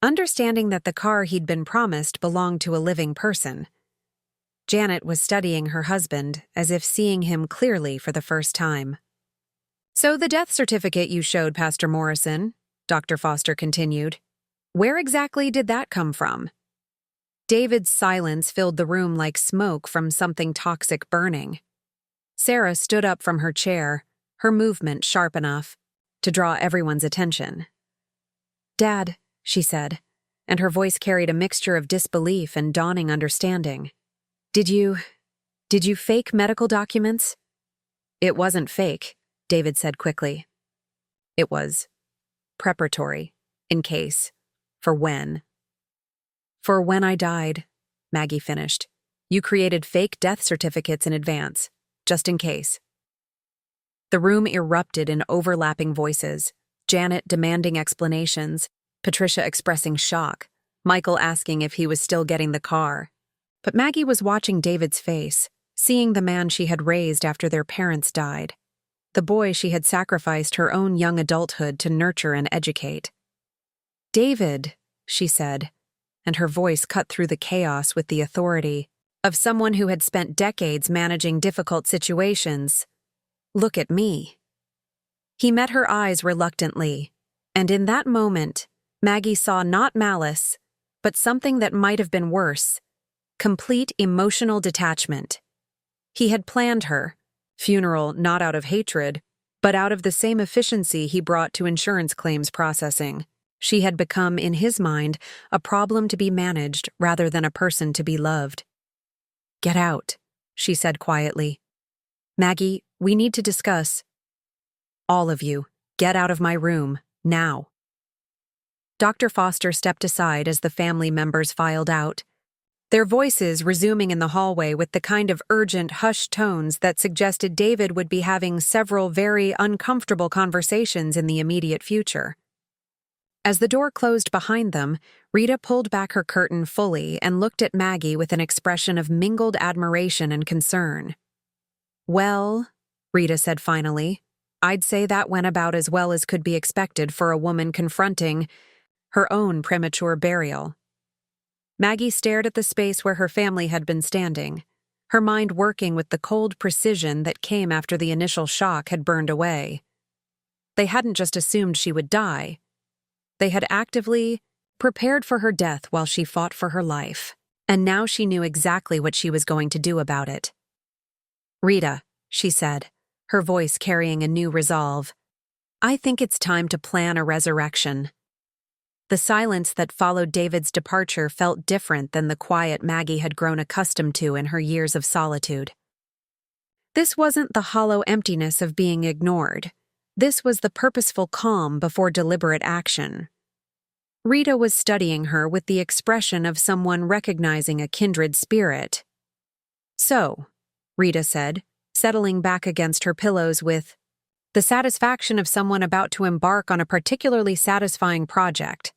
understanding that the car he'd been promised belonged to a living person. Janet was studying her husband as if seeing him clearly for the first time. "So the death certificate you showed Pastor Morrison," Dr. Foster continued, "where exactly did that come from?" David's silence filled the room like smoke from something toxic burning. Sarah stood up from her chair, her movement sharp enough to draw everyone's attention. "Dad," she said, and her voice carried a mixture of disbelief and dawning understanding. Did you fake medical documents?" "It wasn't fake," David said quickly. "It was preparatory, in case, for when." "For when I died," Maggie finished. "You created fake death certificates in advance, just in case." The room erupted in overlapping voices, Janet demanding explanations, Patricia expressing shock, Michael asking if he was still getting the car. But Maggie was watching David's face, seeing the man she had raised after their parents died, the boy she had sacrificed her own young adulthood to nurture and educate. "David," she said, and her voice cut through the chaos with the authority of someone who had spent decades managing difficult situations. "Look at me." He met her eyes reluctantly, and in that moment, Maggie saw not malice, but something that might have been worse: complete emotional detachment. He had planned her funeral not out of hatred, but out of the same efficiency he brought to insurance claims processing. She had become, in his mind, a problem to be managed rather than a person to be loved. "Get out," she said quietly. "Maggie, we need to discuss." "All of you, get out of my room, now." Dr. Foster stepped aside as the family members filed out, their voices resuming in the hallway with the kind of urgent, hushed tones that suggested David would be having several very uncomfortable conversations in the immediate future. As the door closed behind them, Rita pulled back her curtain fully and looked at Maggie with an expression of mingled admiration and concern. "Well," Rita said finally, "I'd say that went about as well as could be expected for a woman confronting her own premature burial." Maggie stared at the space where her family had been standing, her mind working with the cold precision that came after the initial shock had burned away. They hadn't just assumed she would die. They had actively prepared for her death while she fought for her life, and now she knew exactly what she was going to do about it. "Rita," she said, her voice carrying a new resolve, "I think it's time to plan a resurrection." The silence that followed David's departure felt different than the quiet Maggie had grown accustomed to in her years of solitude. This wasn't the hollow emptiness of being ignored. This was the purposeful calm before deliberate action. Rita was studying her with the expression of someone recognizing a kindred spirit. "So," Rita said, settling back against her pillows with, the satisfaction of someone about to embark on a particularly satisfying project.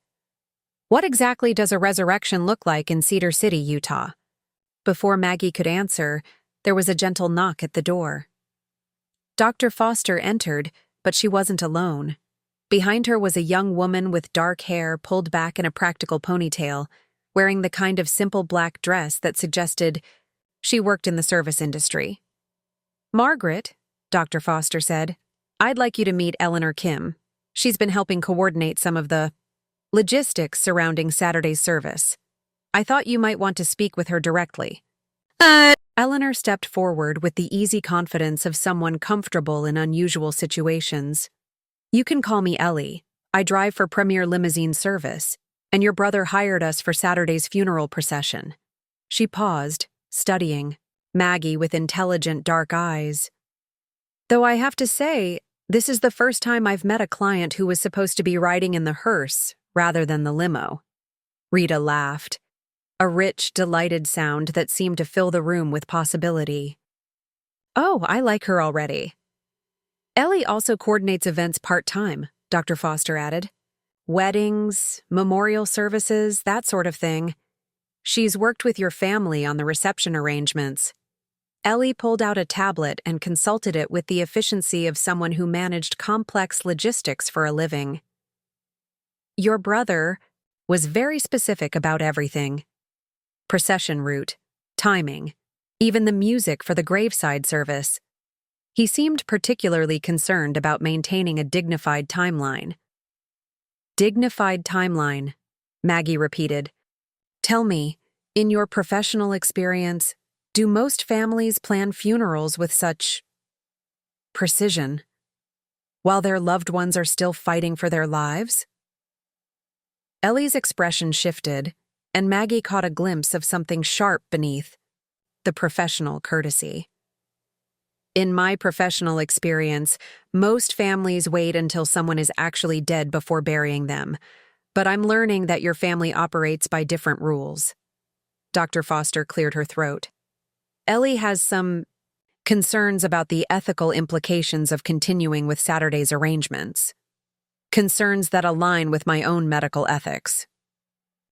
What exactly does a resurrection look like in Cedar City, Utah? Before Maggie could answer, there was a gentle knock at the door. Dr. Foster entered, but she wasn't alone. Behind her was a young woman with dark hair pulled back in a practical ponytail, wearing the kind of simple black dress that suggested she worked in the service industry. "Margaret," Dr. Foster said, "I'd like you to meet Eleanor Kim. She's been helping coordinate some of the logistics surrounding Saturday's service. I thought you might want to speak with her directly." Eleanor stepped forward with the easy confidence of someone comfortable in unusual situations. "You can call me Ellie. I drive for Premier Limousine service, and your brother hired us for Saturday's funeral procession." She paused, studying Maggie with intelligent dark eyes. "Though I have to say, this is the first time I've met a client who was supposed to be riding in the hearse rather than the limo." Rita laughed, a rich, delighted sound that seemed to fill the room with possibility. "Oh, I like her already." "Ellie also coordinates events part-time," Dr. Foster added. "Weddings, memorial services, that sort of thing. She's worked with your family on the reception arrangements." Ellie pulled out a tablet and consulted it with the efficiency of someone who managed complex logistics for a living. "Your brother was very specific about everything. Procession route, timing, even the music for the graveside service. He seemed particularly concerned about maintaining a dignified timeline." "Dignified timeline," Maggie repeated. "Tell me, in your professional experience, do most families plan funerals with such precision, while their loved ones are still fighting for their lives?" Ellie's expression shifted, and Maggie caught a glimpse of something sharp beneath the professional courtesy. "In my professional experience, most families wait until someone is actually dead before burying them, but I'm learning that your family operates by different rules." Dr. Foster cleared her throat. "Ellie has some concerns about the ethical implications of continuing with Saturday's arrangements. Concerns that align with my own medical ethics."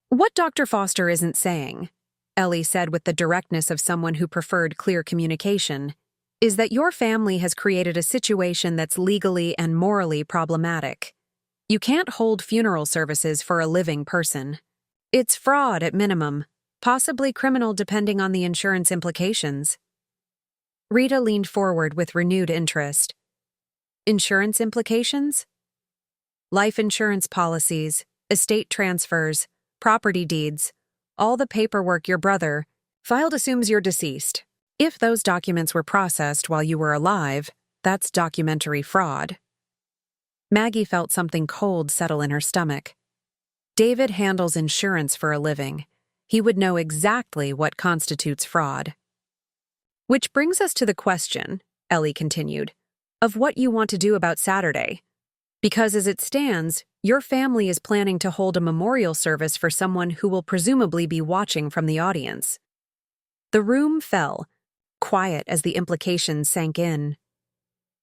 "What Dr. Foster isn't saying," Ellie said with the directness of someone who preferred clear communication, "is that your family has created a situation that's legally and morally problematic. You can't hold funeral services for a living person. It's fraud at minimum, possibly criminal depending on the insurance implications." Rita leaned forward with renewed interest. "Insurance implications?" "Life insurance policies, estate transfers, property deeds, all the paperwork your brother filed assumes you're deceased. If those documents were processed while you were alive, that's documentary fraud." Maggie felt something cold settle in her stomach. David handles insurance for a living. He would know exactly what constitutes fraud. "Which brings us to the question," Ellie continued, "of what you want to do about Saturday. Because as it stands, your family is planning to hold a memorial service for someone who will presumably be watching from the audience." The room fell, quiet as the implications sank in.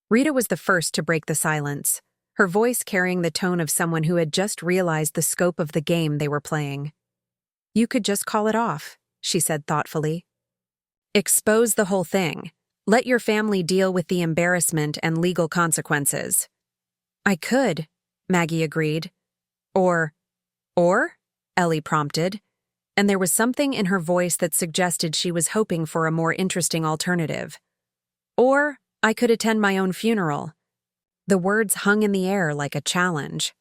Rita was the first to break the silence, her voice carrying the tone of someone who had just realized the scope of the game they were playing. "You could just call it off," she said thoughtfully. "Expose the whole thing. Let your family deal with the embarrassment and legal consequences." "I could," Maggie agreed. Or, Ellie prompted, and there was something in her voice that suggested she was hoping for a more interesting alternative. "Or I could attend my own funeral." The words hung in the air like a challenge.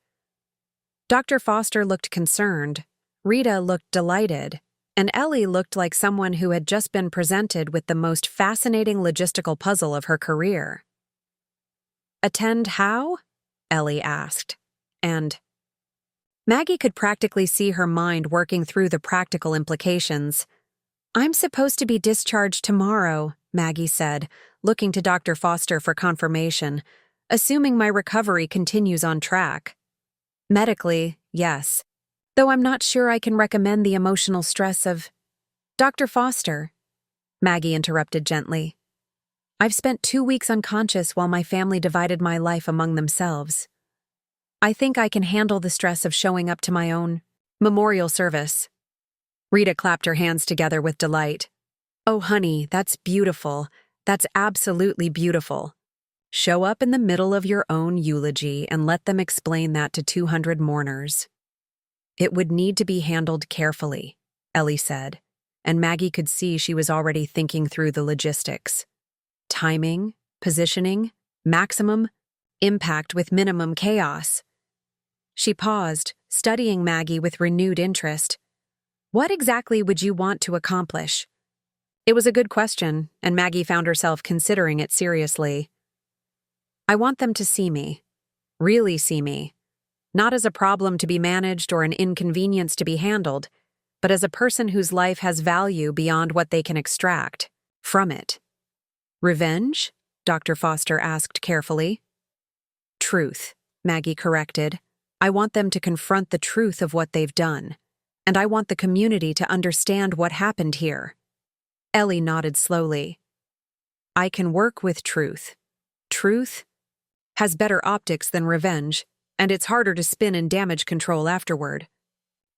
Dr. Foster looked concerned, Rita looked delighted, and Ellie looked like someone who had just been presented with the most fascinating logistical puzzle of her career. "Attend how?" Ellie asked, and Maggie could practically see her mind working through the practical implications. "I'm supposed to be discharged tomorrow," Maggie said, looking to Dr. Foster for confirmation, "assuming my recovery continues on track." "Medically, yes, though I'm not sure I can recommend the emotional stress of—" "Dr. Foster," Maggie interrupted gently. I've spent 2 weeks unconscious while my family divided my life among themselves. I think I can handle the stress of showing up to my own memorial service." Rita clapped her hands together with delight. "Oh, honey, that's beautiful. That's absolutely beautiful. Show up in the middle of your own eulogy and let them explain that to 200 mourners." "It would need to be handled carefully," Ellie said, and Maggie could see she was already thinking through the logistics. Timing, positioning, maximum impact with minimum chaos. She paused, studying Maggie with renewed interest. "What exactly would you want to accomplish?" It was a good question, and Maggie found herself considering it seriously. "I want them to see me. Really see me. Not as a problem to be managed or an inconvenience to be handled, but as a person whose life has value beyond what they can extract from it." "Revenge?" Dr. Foster asked carefully. "Truth," Maggie corrected. "I want them to confront the truth of what they've done, and I want the community to understand what happened here." Ellie nodded slowly. "I can work with truth. Truth has better optics than revenge, and it's harder to spin and damage control afterward."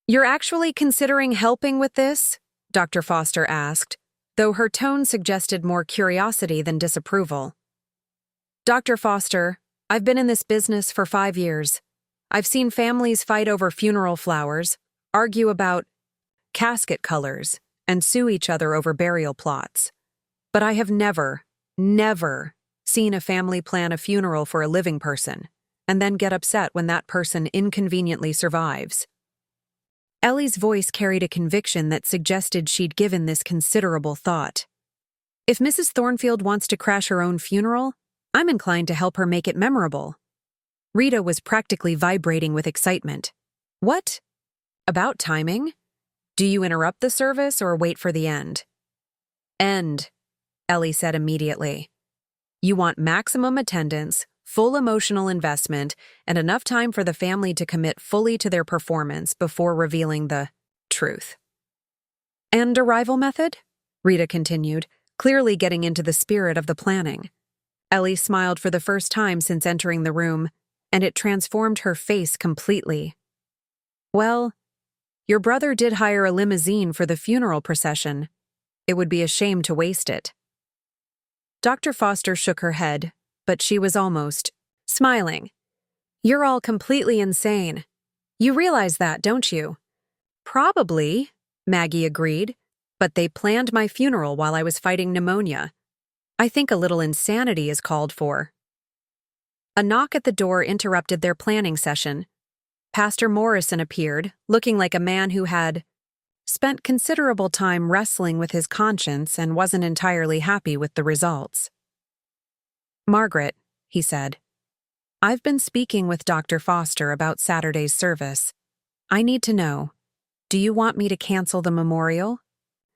"You're actually considering helping with this?" Dr. Foster asked, though her tone suggested more curiosity than disapproval. "Dr. Foster, I've been in this business for 5 years. I've seen families fight over funeral flowers, argue about casket colors, and sue each other over burial plots. But I have never seen a family plan a funeral for a living person and then get upset when that person inconveniently survives." Ellie's voice carried a conviction that suggested she'd given this considerable thought. "If Mrs. Thornfield wants to crash her own funeral, I'm inclined to help her make it memorable." Rita was practically vibrating with excitement. "What? About timing? Do you interrupt the service or wait for the end?" "End," Ellie said immediately. "You want maximum attendance, full emotional investment, and enough time for the family to commit fully to their performance before revealing the truth." "And arrival method?" Rita continued, clearly getting into the spirit of the planning. Ellie smiled for the first time since entering the room, and it transformed her face completely. "Well, your brother did hire a limousine for the funeral procession. It would be a shame to waste it." Dr. Foster shook her head, but she was almost smiling. "You're all completely insane. You realize that, don't you?" "Probably," Maggie agreed, "but they planned my funeral while I was fighting pneumonia. I think a little insanity is called for." A knock at the door interrupted their planning session. Pastor Morrison appeared, looking like a man who had spent considerable time wrestling with his conscience and wasn't entirely happy with the results. "Margaret," he said, "I've been speaking with Dr. Foster about Saturday's service. I need to know, do you want me to cancel the memorial?"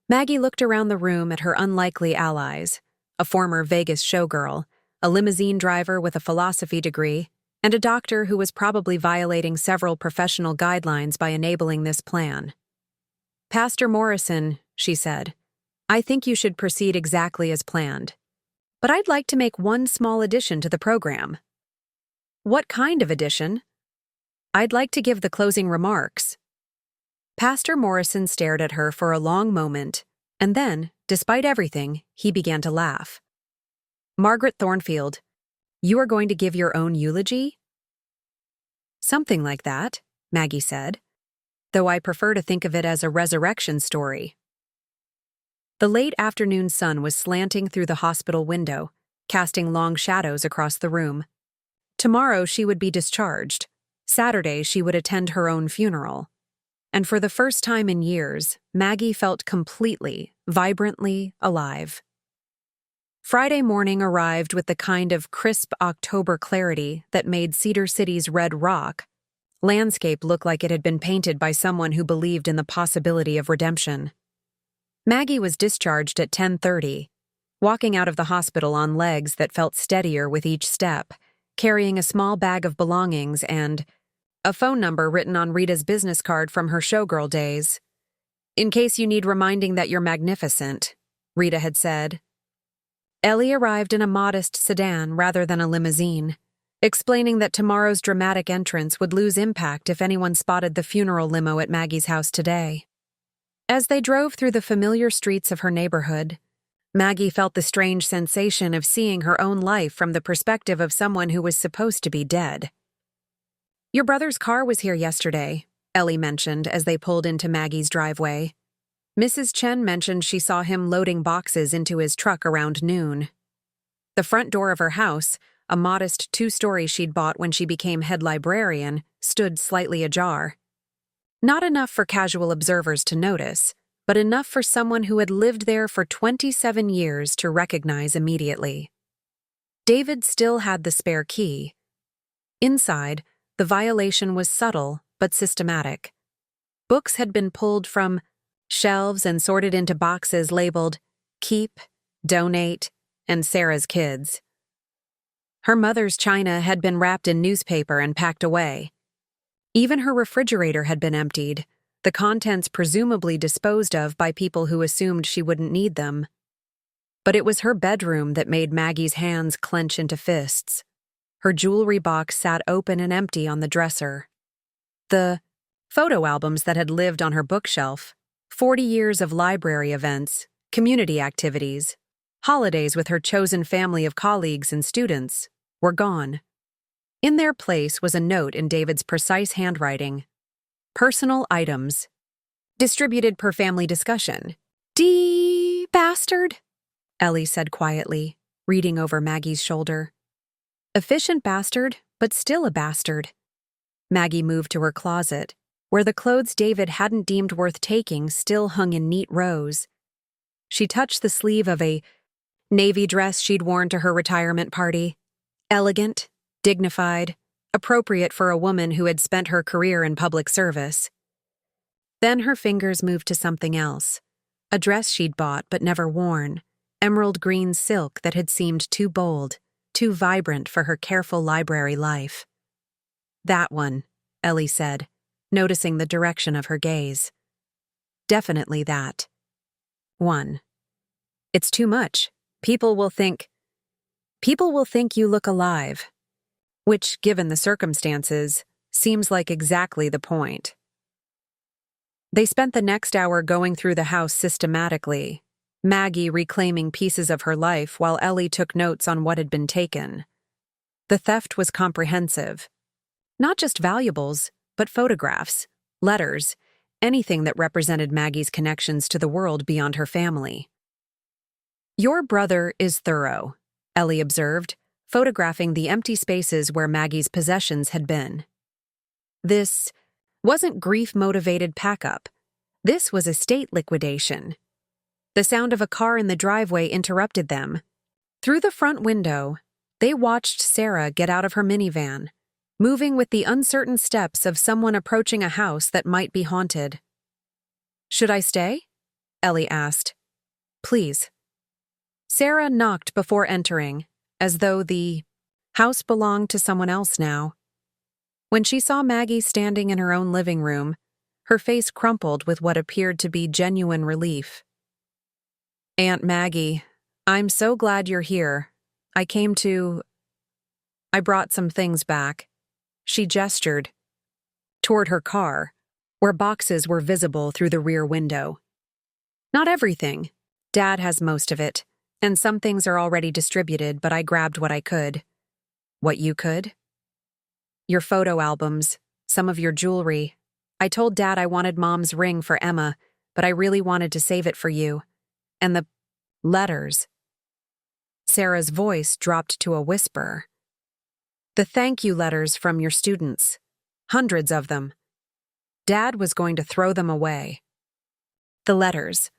Maggie looked around the room at her unlikely allies, a former Vegas showgirl, a limousine driver with a philosophy degree, and a doctor who was probably violating several professional guidelines by enabling this plan. "Pastor Morrison," she said, "I think you should proceed exactly as planned. But I'd like to make one small addition to the program." "What kind of addition?" "I'd like to give the closing remarks." Pastor Morrison stared at her for a long moment, and then, despite everything, he began to laugh. "Margaret Thornfield, you are going to give your own eulogy?" "Something like that," Maggie said, "though I prefer to think of it as a resurrection story." The late afternoon sun was slanting through the hospital window, casting long shadows across the room. Tomorrow she would be discharged. Saturday she would attend her own funeral. And for the first time in years, Maggie felt completely, vibrantly alive. Friday morning arrived with the kind of crisp October clarity that made Cedar City's red rock landscape look like it had been painted by someone who believed in the possibility of redemption. Maggie was discharged at 10:30, walking out of the hospital on legs that felt steadier with each step, carrying a small bag of belongings and a phone number written on Rita's business card from her showgirl days. "In case you need reminding that you're magnificent," Rita had said. Ellie arrived in a modest sedan rather than a limousine, explaining that tomorrow's dramatic entrance would lose impact if anyone spotted the funeral limo at Maggie's house today. As they drove through the familiar streets of her neighborhood, Maggie felt the strange sensation of seeing her own life from the perspective of someone who was supposed to be dead. "Your brother's car was here yesterday," Ellie mentioned as they pulled into Maggie's driveway. Mrs. Chen mentioned she saw him loading boxes into his truck around noon. The front door of her house, a modest 2-story she'd bought when she became head librarian, stood slightly ajar. Not enough for casual observers to notice, but enough for someone who had lived there for 27 years to recognize immediately. David still had the spare key. Inside, the violation was subtle but systematic. Books had been pulled from shelves and sorted into boxes labeled Keep, Donate, and Sarah's Kids. Her mother's china had been wrapped in newspaper and packed away. Even her refrigerator had been emptied, the contents presumably disposed of by people who assumed she wouldn't need them. But it was her bedroom that made Maggie's hands clench into fists. Her jewelry box sat open and empty on the dresser. The photo albums that had lived on her bookshelf, 40 years of library events, community activities, holidays with her chosen family of colleagues and students, were gone. In their place was a note in David's precise handwriting. Personal items. Distributed per family discussion. Bastard, Ellie said quietly, reading over Maggie's shoulder. Efficient bastard, but still a bastard. Maggie moved to her closet, where the clothes David hadn't deemed worth taking still hung in neat rows. She touched the sleeve of a navy dress she'd worn to her retirement party. Elegant, dignified, appropriate for a woman who had spent her career in public service. Then her fingers moved to something else, a dress she'd bought but never worn, emerald green silk that had seemed too bold, too vibrant for her careful library life. That one, Ellie said, noticing the direction of her gaze. Definitely that. One. It's too much. People will think you look alive. Which, given the circumstances, seems like exactly the point. They spent the next hour going through the house systematically, Maggie reclaiming pieces of her life while Ellie took notes on what had been taken. The theft was comprehensive. Not just valuables, but photographs, letters, anything that represented Maggie's connections to the world beyond her family. "Your brother is thorough," Ellie observed, photographing the empty spaces where Maggie's possessions had been. This wasn't grief-motivated pack-up. This was estate liquidation. The sound of a car in the driveway interrupted them. Through the front window, they watched Sarah get out of her minivan, moving with the uncertain steps of someone approaching a house that might be haunted. "Should I stay?" Ellie asked. "Please." Sarah knocked before entering, as though the house belonged to someone else now. When she saw Maggie standing in her own living room, her face crumpled with what appeared to be genuine relief. "Aunt Maggie, I'm so glad you're here. I brought some things back." She gestured toward her car, where boxes were visible through the rear window. "Not everything. Dad has most of it. And some things are already distributed, but I grabbed what I could." "What you could?" "Your photo albums, some of your jewelry. I told Dad I wanted Mom's ring for Emma, but I really wanted to save it for you. And the letters." Sarah's voice dropped to a whisper. "The thank you letters from your students. Hundreds of them. Dad was going to throw them away." The letters.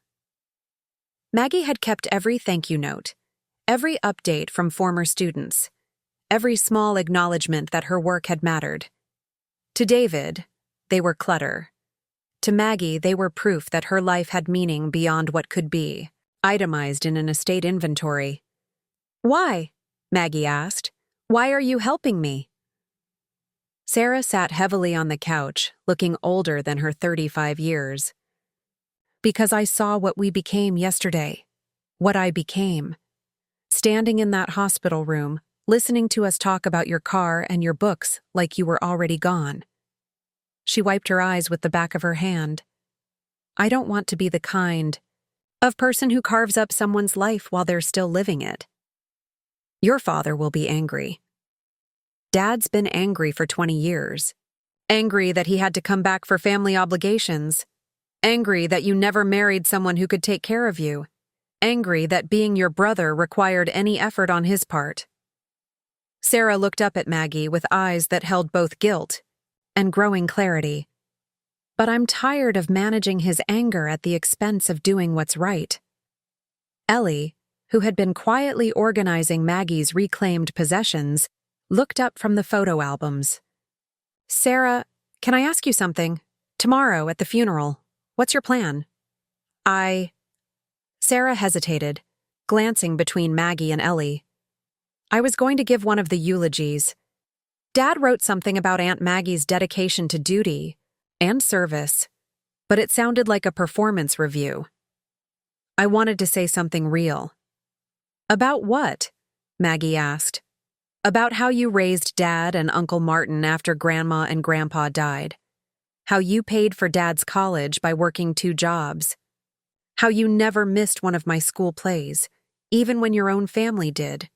Maggie had kept every thank you note, every update from former students, every small acknowledgement that her work had mattered. To David, they were clutter. To Maggie, they were proof that her life had meaning beyond what could be, itemized in an estate inventory. "Why?" Maggie asked. "Why are you helping me?" Sarah sat heavily on the couch, looking older than her 35 years. "Because I saw what we became yesterday. What I became." standing in that hospital room, listening to us talk about your car and your books like you were already gone. She wiped her eyes with the back of her hand. I don't want to be the kind of person who carves up someone's life while they're still living it. Your father will be angry. Dad's been angry for 20 years. Angry that he had to come back for family obligations. Angry that you never married someone who could take care of you. Angry that being your brother required any effort on his part. Sarah looked up at Maggie with eyes that held both guilt and growing clarity. But I'm tired of managing his anger at the expense of doing what's right. Ellie, who had been quietly organizing Maggie's reclaimed possessions, looked up from the photo albums. Sarah, can I ask you something? Tomorrow at the funeral, what's your plan? Sarah hesitated, glancing between Maggie and Ellie. I was going to give one of the eulogies. Dad wrote something about Aunt Maggie's dedication to duty and service, but it sounded like a performance review. I wanted to say something real. About what? Maggie asked. About how you raised Dad and Uncle Martin after Grandma and Grandpa died. How you paid for Dad's college by working 2 jobs. How you never missed one of my school plays, even when your own family did.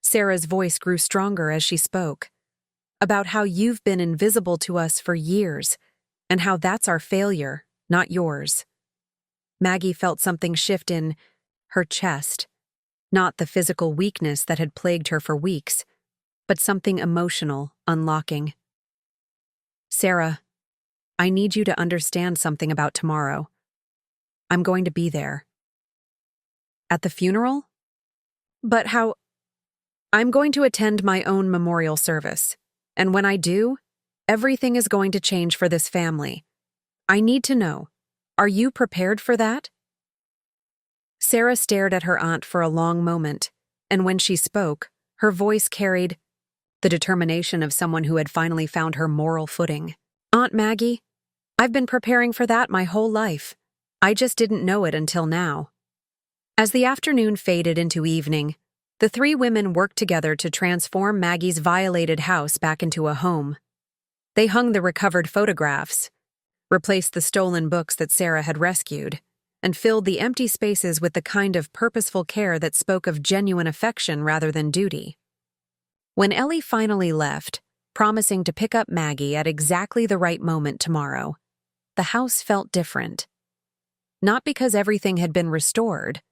Sarah's voice grew stronger as she spoke. About how you've been invisible to us for years, and how that's our failure, not yours. Maggie felt something shift in her chest, not the physical weakness that had plagued her for weeks, but something emotional unlocking. Sarah, I need you to understand something about tomorrow. I'm going to be there. At the funeral? But how? I'm going to attend my own memorial service. And when I do, everything is going to change for this family. I need to know, are you prepared for that? Sarah stared at her aunt for a long moment, and when she spoke, her voice carried the determination of someone who had finally found her moral footing. Aunt Maggie, I've been preparing for that my whole life. I just didn't know it until now. As the afternoon faded into evening, the 3 women worked together to transform Maggie's violated house back into a home. They hung the recovered photographs, replaced the stolen books that Sarah had rescued, and filled the empty spaces with the kind of purposeful care that spoke of genuine affection rather than duty. When Ellie finally left, promising to pick up Maggie at exactly the right moment tomorrow, the house felt different. Not because everything had been restored,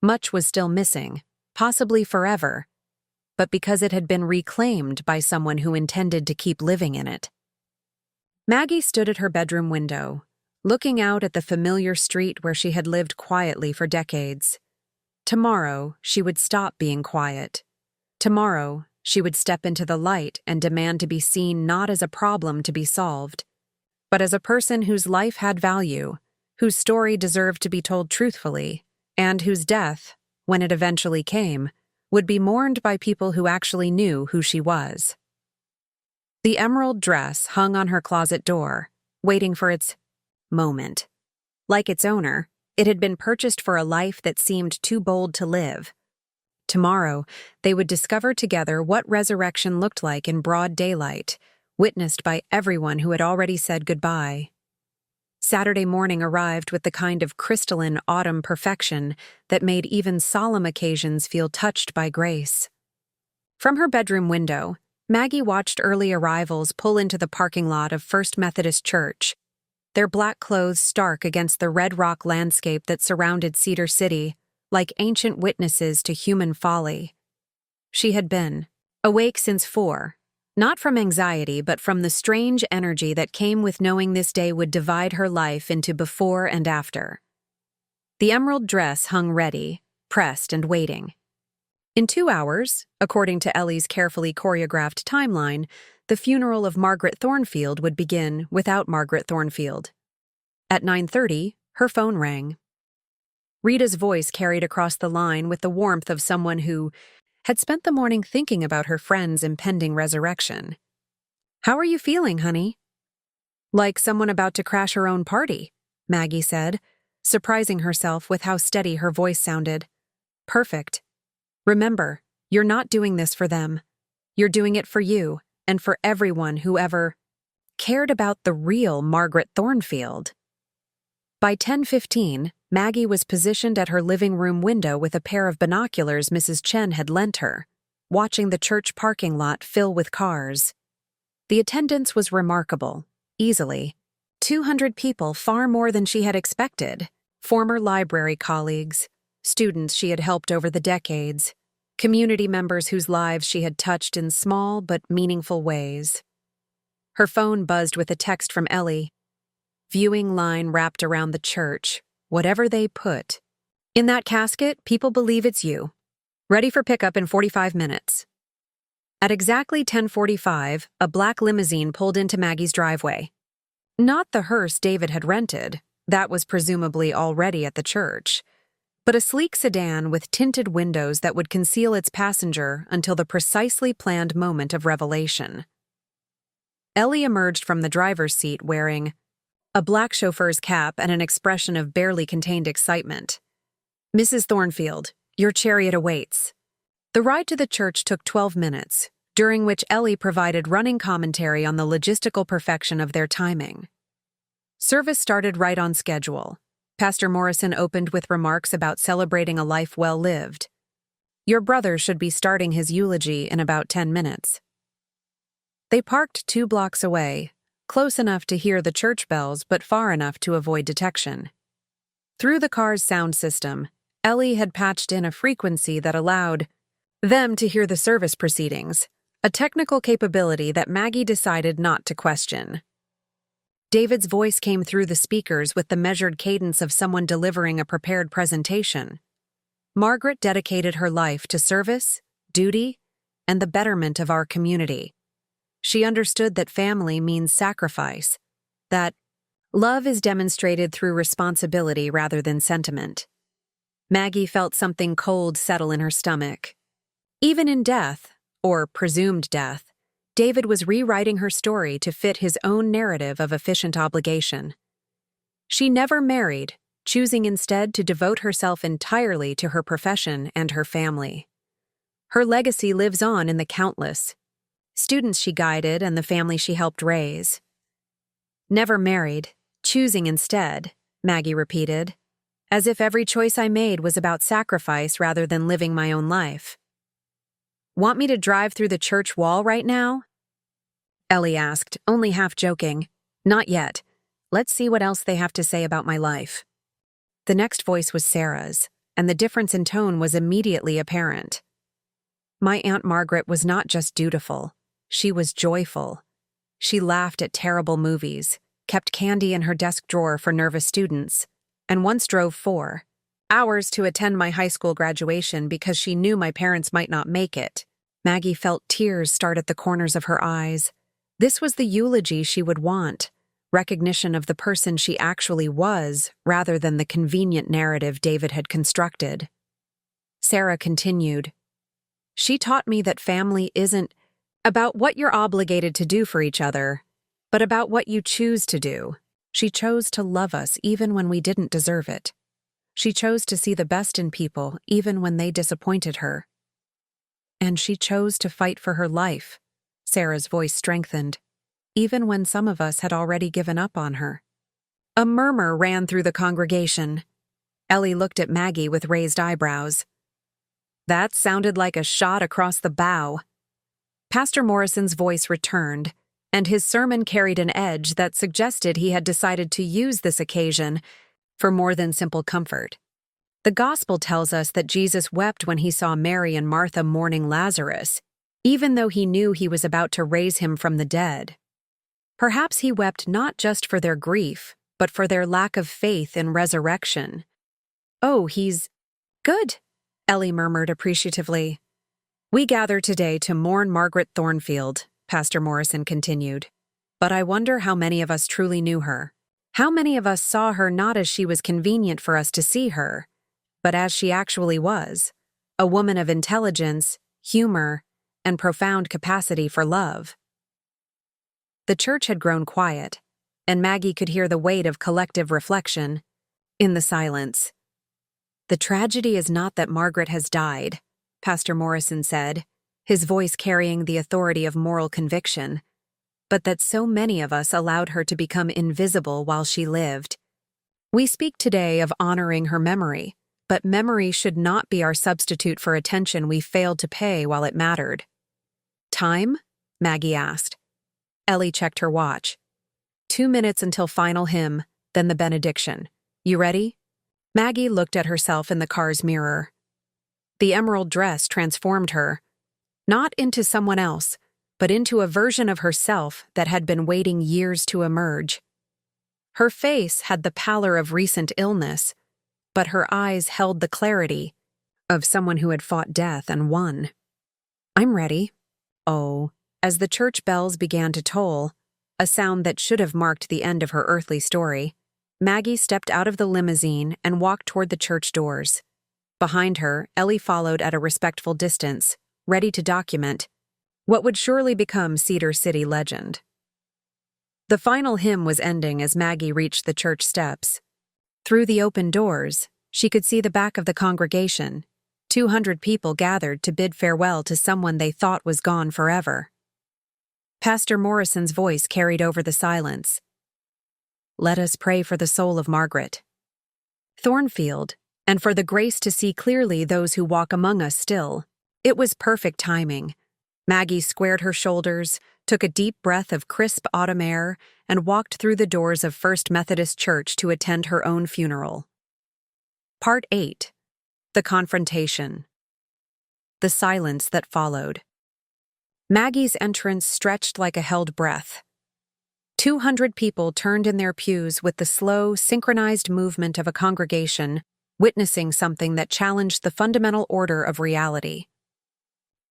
much was still missing, possibly forever, but because it had been reclaimed by someone who intended to keep living in it. Maggie stood at her bedroom window, looking out at the familiar street where she had lived quietly for decades. Tomorrow, she would stop being quiet. Tomorrow, she would step into the light and demand to be seen not as a problem to be solved, but as a person whose life had value, whose story deserved to be told truthfully, and whose death, when it eventually came, would be mourned by people who actually knew who she was. The emerald dress hung on her closet door, waiting for its moment. Like its owner, it had been purchased for a life that seemed too bold to live. Tomorrow, they would discover together what resurrection looked like in broad daylight, witnessed by everyone who had already said goodbye. Saturday morning arrived with the kind of crystalline autumn perfection that made even solemn occasions feel touched by grace. From her bedroom window, Maggie watched early arrivals pull into the parking lot of First Methodist Church, their black clothes stark against the red rock landscape that surrounded Cedar City, like ancient witnesses to human folly. She had been awake since 4, not from anxiety but from the strange energy that came with knowing this day would divide her life into before and after. The emerald dress hung ready, pressed and waiting. In 2 hours, according to Ellie's carefully choreographed timeline, the funeral of Margaret Thornfield would begin without Margaret Thornfield. At 9:30, her phone rang. Rita's voice carried across the line with the warmth of someone who had spent the morning thinking about her friend's impending resurrection. "How are you feeling, honey?" "Like someone about to crash her own party," Maggie said, surprising herself with how steady her voice sounded. "Perfect. Remember, you're not doing this for them. You're doing it for you and for everyone who ever cared about the real Margaret Thornfield. By 10:15, Maggie was positioned at her living room window with a pair of binoculars Mrs. Chen had lent her, watching the church parking lot fill with cars. The attendance was remarkable, easily. 200 people, far more than she had expected. Former library colleagues, students she had helped over the decades, community members whose lives she had touched in small but meaningful ways. Her phone buzzed with a text from Ellie. Viewing line wrapped around the church, whatever they put. In that casket, people believe it's you. Ready for pickup in 45 minutes. At exactly 10:45, a black limousine pulled into Maggie's driveway. Not the hearse David had rented, that was presumably already at the church, but a sleek sedan with tinted windows that would conceal its passenger until the precisely planned moment of revelation. Ellie emerged from the driver's seat wearing a black chauffeur's cap and an expression of barely contained excitement. "Mrs. Thornfield, your chariot awaits." The ride to the church took 12 minutes, during which Ellie provided running commentary on the logistical perfection of their timing. Service started right on schedule. Pastor Morrison opened with remarks about celebrating a life well lived. Your brother should be starting his eulogy in about 10 minutes. They parked 2 blocks away, close enough to hear the church bells but far enough to avoid detection. Through the car's sound system, Ellie had patched in a frequency that allowed them to hear the service proceedings, a technical capability that Maggie decided not to question. David's voice came through the speakers with the measured cadence of someone delivering a prepared presentation. Margaret dedicated her life to service, duty, and the betterment of our community. She understood that family means sacrifice, that love is demonstrated through responsibility rather than sentiment. Maggie felt something cold settle in her stomach. Even in death, or presumed death, David was rewriting her story to fit his own narrative of efficient obligation. She never married, choosing instead to devote herself entirely to her profession and her family. Her legacy lives on in the countless students she guided and the family she helped raise. Never married, choosing instead, Maggie repeated, as if every choice I made was about sacrifice rather than living my own life. Want me to drive through the church wall right now? Ellie asked, only half joking. Not yet. Let's see what else they have to say about my life. The next voice was Sarah's, and the difference in tone was immediately apparent. My Aunt Margaret was not just dutiful. She was joyful. She laughed at terrible movies, kept candy in her desk drawer for nervous students, and once drove 4 hours to attend my high school graduation because she knew my parents might not make it. Maggie felt tears start at the corners of her eyes. This was the eulogy she would want, recognition of the person she actually was rather than the convenient narrative David had constructed. Sarah continued, "She taught me that family isn't about what you're obligated to do for each other, but about what you choose to do. She chose to love us even when we didn't deserve it. She chose to see the best in people even when they disappointed her. And she chose to fight for her life," Sarah's voice strengthened, "even when some of us had already given up on her." A murmur ran through the congregation. Ellie looked at Maggie with raised eyebrows. That sounded like a shot across the bow. Pastor Morrison's voice returned, and his sermon carried an edge that suggested he had decided to use this occasion for more than simple comfort. The Gospel tells us that Jesus wept when he saw Mary and Martha mourning Lazarus, even though he knew he was about to raise him from the dead. Perhaps he wept not just for their grief, but for their lack of faith in resurrection. "Oh, he's good," Ellie murmured appreciatively. "We gather today to mourn Margaret Thornfield," Pastor Morrison continued. "But I wonder how many of us truly knew her. How many of us saw her not as she was convenient for us to see her, but as she actually was, a woman of intelligence, humor, and profound capacity for love." The church had grown quiet, and Maggie could hear the weight of collective reflection in the silence. "The tragedy is not that Margaret has died," Pastor Morrison said, his voice carrying the authority of moral conviction, but that so many of us allowed her to become invisible while she lived. We speak today of honoring her memory, but memory should not be our substitute for attention we failed to pay while it mattered. Time? Maggie asked. Ellie checked her watch. 2 minutes until final hymn, then the benediction. You ready? Maggie looked at herself in the car's mirror. The emerald dress transformed her, not into someone else, but into a version of herself that had been waiting years to emerge. Her face had the pallor of recent illness, but her eyes held the clarity of someone who had fought death and won. I'm ready. Oh, as the church bells began to toll, a sound that should have marked the end of her earthly story, Maggie stepped out of the limousine and walked toward the church doors. Behind her, Ellie followed at a respectful distance, ready to document what would surely become Cedar City legend. The final hymn was ending as Maggie reached the church steps. Through the open doors, she could see the back of the congregation. 200 people gathered to bid farewell to someone they thought was gone forever. Pastor Morrison's voice carried over the silence. Let us pray for the soul of Margaret Thornfield, and for the grace to see clearly those who walk among us still. It was perfect timing. Maggie squared her shoulders, took a deep breath of crisp autumn air, and walked through the doors of First Methodist Church to attend her own funeral. Part 8. The Confrontation. The silence that followed. Maggie's entrance stretched like a held breath. 200 people turned in their pews with the slow, synchronized movement of a congregation, witnessing something that challenged the fundamental order of reality.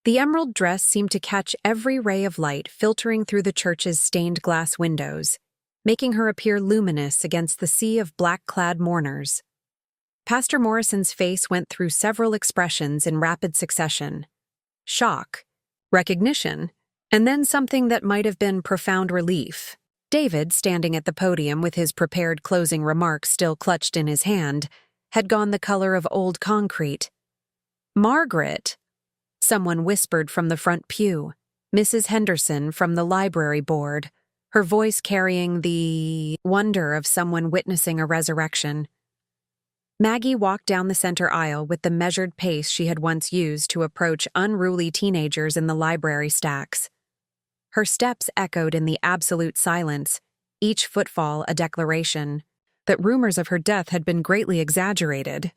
The emerald dress seemed to catch every ray of light filtering through the church's stained glass windows, making her appear luminous against the sea of black-clad mourners. Pastor Morrison's face went through several expressions in rapid succession. Shock, recognition, and then something that might have been profound relief. David, standing at the podium with his prepared closing remarks still clutched in his hand, had gone the color of old concrete. Margaret! Someone whispered from the front pew, Mrs. Henderson from the library board, her voice carrying the wonder of someone witnessing a resurrection. Maggie walked down the center aisle with the measured pace she had once used to approach unruly teenagers in the library stacks. Her steps echoed in the absolute silence, each footfall a declaration that rumors of her death had been greatly exaggerated.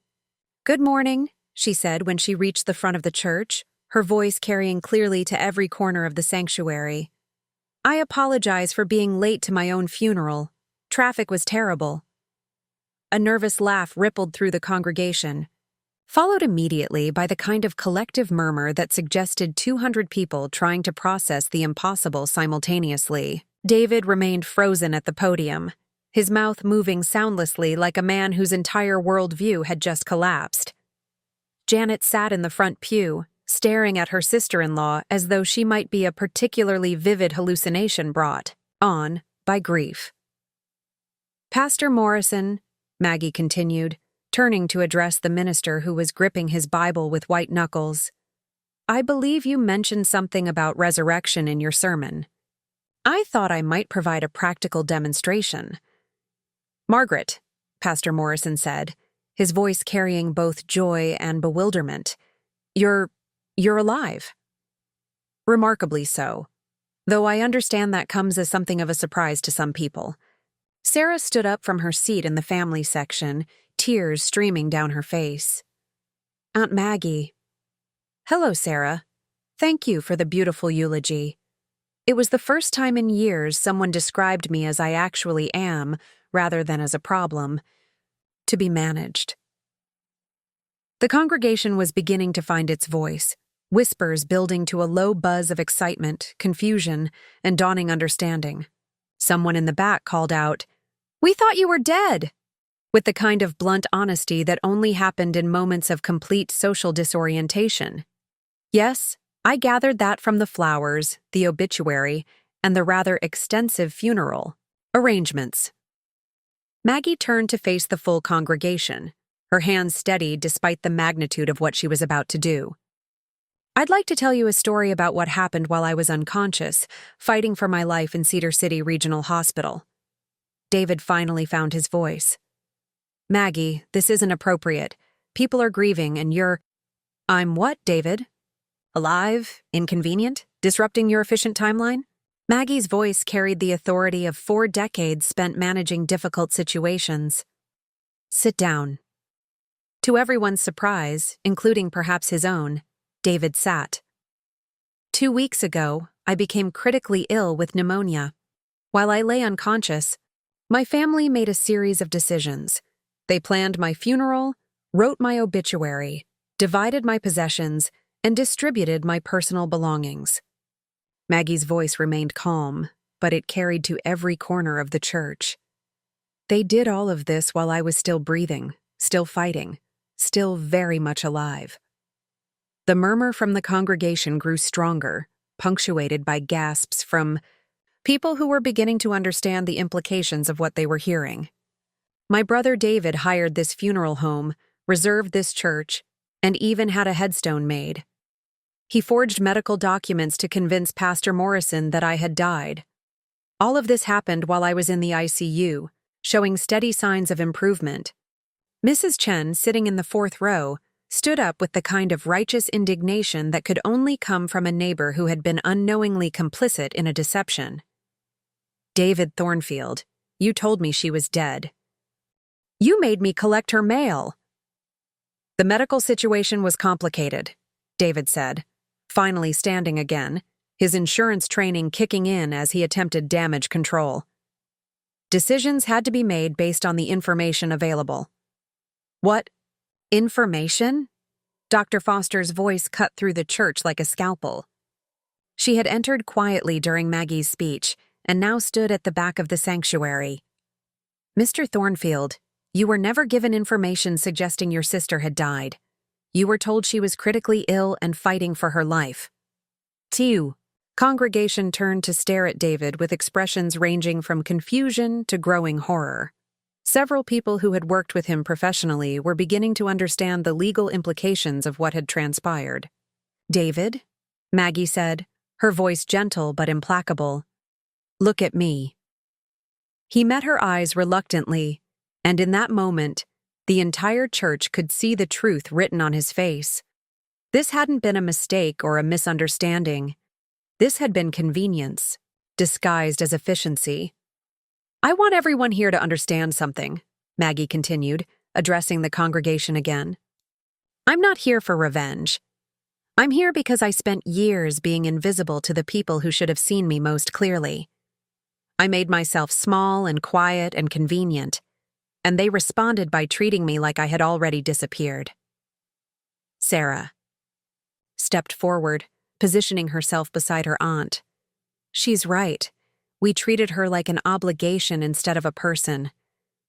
Good morning, she said when she reached the front of the church, her voice carrying clearly to every corner of the sanctuary. I apologize for being late to my own funeral. Traffic was terrible. A nervous laugh rippled through the congregation, followed immediately by the kind of collective murmur that suggested 200 people trying to process the impossible simultaneously. David remained frozen at the podium, his mouth moving soundlessly like a man whose entire worldview had just collapsed. Janet sat in the front pew, staring at her sister-in-law as though she might be a particularly vivid hallucination brought on by grief. Pastor Morrison, Maggie continued, turning to address the minister who was gripping his Bible with white knuckles. I believe you mentioned something about resurrection in your sermon. I thought I might provide a practical demonstration. Margaret, Pastor Morrison said, his voice carrying both joy and bewilderment. You're alive. Remarkably so, though I understand that comes as something of a surprise to some people. Sarah stood up from her seat in the family section, tears streaming down her face. Aunt Maggie. Hello, Sarah. Thank you for the beautiful eulogy. It was the first time in years someone described me as I actually am, rather than as a problem, to be managed. The congregation was beginning to find its voice, whispers building to a low buzz of excitement, confusion, and dawning understanding. Someone in the back called out, "We thought you were dead!" with the kind of blunt honesty that only happened in moments of complete social disorientation. Yes, I gathered that from the flowers, the obituary, and the rather extensive funeral arrangements. Maggie turned to face the full congregation, her hands steady despite the magnitude of what she was about to do. I'd like to tell you a story about what happened while I was unconscious, fighting for my life in Cedar City Regional Hospital. David finally found his voice. Maggie, this isn't appropriate. People are grieving and you're— I'm what, David? Alive? Inconvenient? Disrupting your efficient timeline? Maggie's voice carried the authority of 4 decades spent managing difficult situations. Sit down. To everyone's surprise, including perhaps his own, David sat. 2 weeks ago, I became critically ill with pneumonia. While I lay unconscious, my family made a series of decisions. They planned my funeral, wrote my obituary, divided my possessions, and distributed my personal belongings. Maggie's voice remained calm, but it carried to every corner of the church. They did all of this while I was still breathing, still fighting, still very much alive. The murmur from the congregation grew stronger, punctuated by gasps from people who were beginning to understand the implications of what they were hearing. My brother David hired this funeral home, reserved this church, and even had a headstone made. He forged medical documents to convince Pastor Morrison that I had died. All of this happened while I was in the ICU, showing steady signs of improvement. Mrs. Chen, sitting in the 4th row, stood up with the kind of righteous indignation that could only come from a neighbor who had been unknowingly complicit in a deception. David Thornfield, you told me she was dead. You made me collect her mail. The medical situation was complicated, David said, finally standing again, his insurance training kicking in as he attempted damage control. Decisions had to be made based on the information available. What? Information? Dr. Foster's voice cut through the church like a scalpel. She had entered quietly during Maggie's speech and now stood at the back of the sanctuary. Mr. Thornfield, you were never given information suggesting your sister had died. You were told she was critically ill and fighting for her life. Tiu. Congregation turned to stare at David with expressions ranging from confusion to growing horror. Several people who had worked with him professionally were beginning to understand the legal implications of what had transpired. David? Maggie said, her voice gentle but implacable. Look at me. He met her eyes reluctantly, and in that moment, the entire church could see the truth written on his face. This hadn't been a mistake or a misunderstanding. This had been convenience, disguised as efficiency. I want everyone here to understand something, Maggie continued, addressing the congregation again. I'm not here for revenge. I'm here because I spent years being invisible to the people who should have seen me most clearly. I made myself small and quiet and convenient, and they responded by treating me like I had already disappeared. Sarah stepped forward, positioning herself beside her aunt. She's right. We treated her like an obligation instead of a person.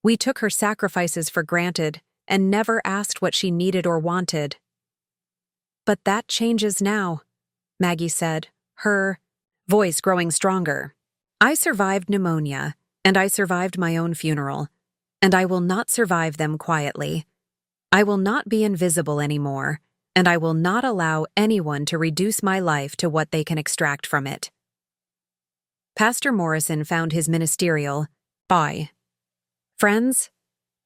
We took her sacrifices for granted and never asked what she needed or wanted. But that changes now, Maggie said, her voice growing stronger. I survived pneumonia, and I survived my own funeral, and I will not survive them quietly. I will not be invisible anymore, and I will not allow anyone to reduce my life to what they can extract from it. Pastor Morrison found his ministerial bye. Friends,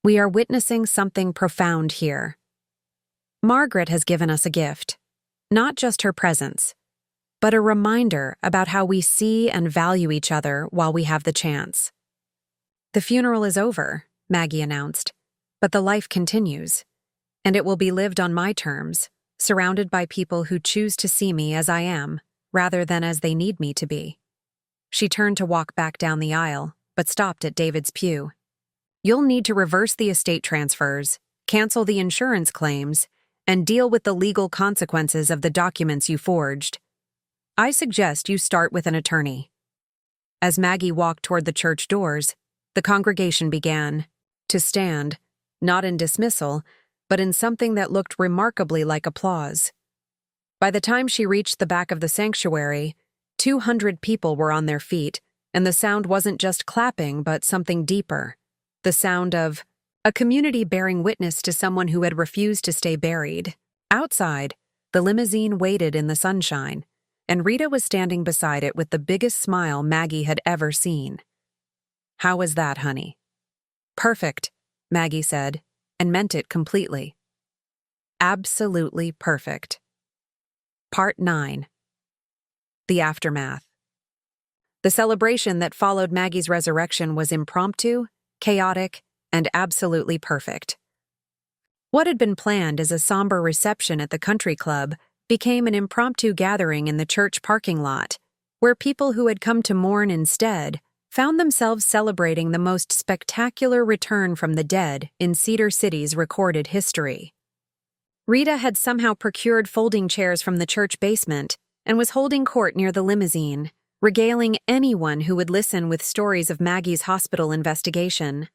we are witnessing something profound here. Margaret has given us a gift, not just her presence, but a reminder about how we see and value each other while we have the chance. The funeral is over, Maggie announced, but the life continues, and it will be lived on my terms, surrounded by people who choose to see me as I am, rather than as they need me to be. She turned to walk back down the aisle, but stopped at David's pew. You'll need to reverse the estate transfers, cancel the insurance claims, and deal with the legal consequences of the documents you forged. I suggest you start with an attorney. As Maggie walked toward the church doors, the congregation began to stand, not in dismissal, but in something that looked remarkably like applause. By the time she reached the back of the sanctuary, 200 people were on their feet, and the sound wasn't just clapping but something deeper, the sound of a community bearing witness to someone who had refused to stay buried. Outside, The limousine waited in the sunshine, and Rita was standing beside it with the biggest smile Maggie had ever seen. "How was that, honey?" "Perfect," Maggie said, and meant it completely. Absolutely perfect. Part 9. The aftermath. The celebration that followed Maggie's resurrection was impromptu, chaotic, and absolutely perfect. What had been planned as a somber reception at the country club became an impromptu gathering in the church parking lot, where people who had come to mourn instead found themselves celebrating the most spectacular return from the dead in Cedar City's recorded history. Rita had somehow procured folding chairs from the church basement and was holding court near the limousine, regaling anyone who would listen with stories of Maggie's hospital investigation.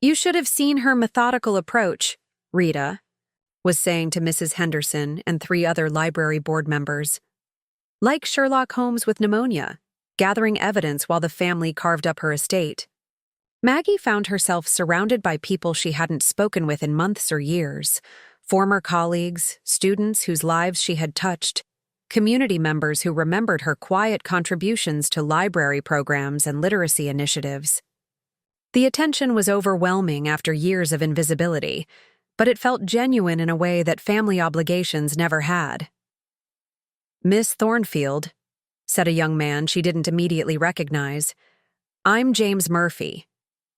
"You should have seen her methodical approach," Rita was saying to Mrs. Henderson and 3 other library board members. "Like Sherlock Holmes with pneumonia, gathering evidence while the family carved up her estate." Maggie found herself surrounded by people she hadn't spoken with in months or years, former colleagues, students whose lives she had touched, community members who remembered her quiet contributions to library programs and literacy initiatives. The attention was overwhelming after years of invisibility, but it felt genuine in a way that family obligations never had. "Miss Thornfield," said a young man she didn't immediately recognize, "I'm James Murphy.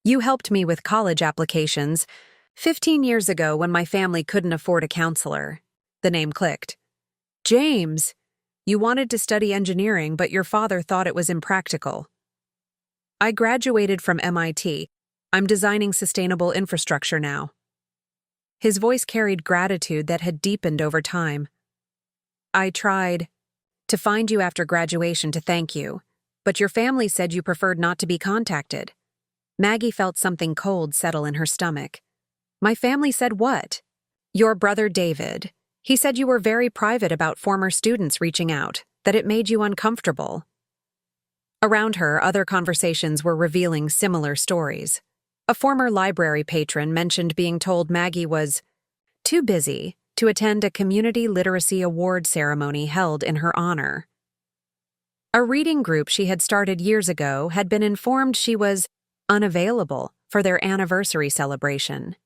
You helped me with college applications 15 years ago when my family couldn't afford a counselor." The name clicked. "James, you wanted to study engineering, but your father thought it was impractical." "I graduated from MIT. I'm designing sustainable infrastructure now." His voice carried gratitude that had deepened over time. "I tried to find you after graduation to thank you, but your family said you preferred not to be contacted." Maggie felt something cold settle in her stomach. "My family said what?" "Your brother David. He said you were very private about former students reaching out, that it made you uncomfortable." Around her, other conversations were revealing similar stories. A former library patron mentioned being told Maggie was too busy to attend a community literacy award ceremony held in her honor. A reading group she had started years ago had been informed she was unavailable for their anniversary celebration.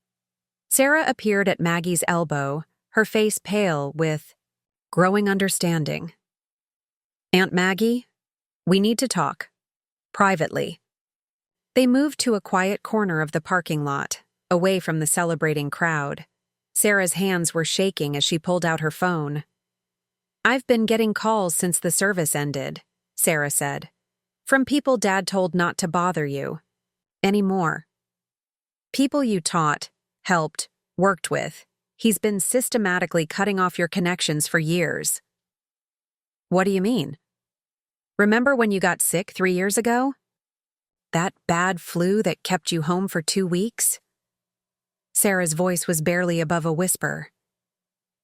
Sarah appeared at Maggie's elbow, her face pale with growing understanding. "Aunt Maggie, we need to talk. Privately." They moved to a quiet corner of the parking lot, away from the celebrating crowd. Sarah's hands were shaking as she pulled out her phone. "I've been getting calls since the service ended," Sarah said. "From people Dad told not to bother you anymore. People you taught, helped, worked with. He's been systematically cutting off your connections for years." "What do you mean?" "Remember when you got sick 3 years ago? That bad flu that kept you home for 2 weeks?" Sarah's voice was barely above a whisper.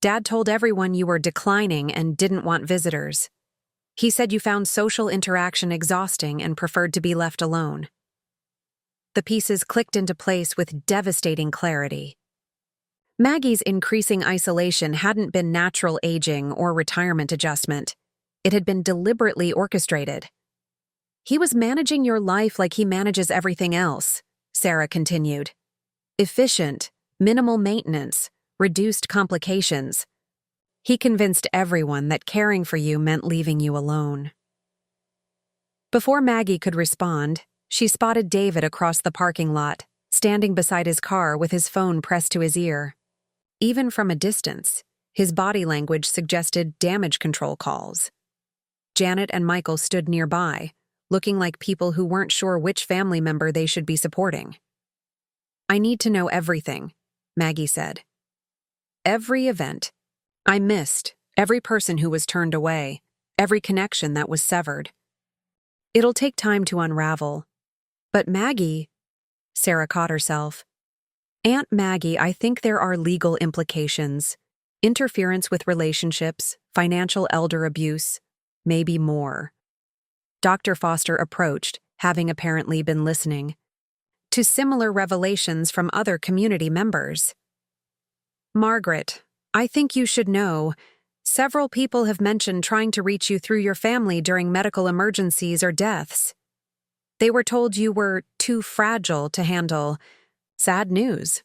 "Dad told everyone you were declining and didn't want visitors. He said you found social interaction exhausting and preferred to be left alone." The pieces clicked into place with devastating clarity. Maggie's increasing isolation hadn't been natural aging or retirement adjustment. It had been deliberately orchestrated. "He was managing your life like he manages everything else," Sarah continued. "Efficient, minimal maintenance, reduced complications. He convinced everyone that caring for you meant leaving you alone." Before Maggie could respond, she spotted David across the parking lot, standing beside his car with his phone pressed to his ear. Even from a distance, his body language suggested damage control calls. Janet and Michael stood nearby, looking like people who weren't sure which family member they should be supporting. "I need to know everything," Maggie said. "Every event. I missed every person who was turned away, every connection that was severed. It'll take time to unravel. But Maggie," Sarah caught herself. "Aunt Maggie, I think there are legal implications. Interference with relationships, financial elder abuse, maybe more." Dr. Foster approached, having apparently been listening to similar revelations from other community members. "Margaret, I think you should know. Several people have mentioned trying to reach you through your family during medical emergencies or deaths. They were told you were too fragile to handle. Sad news.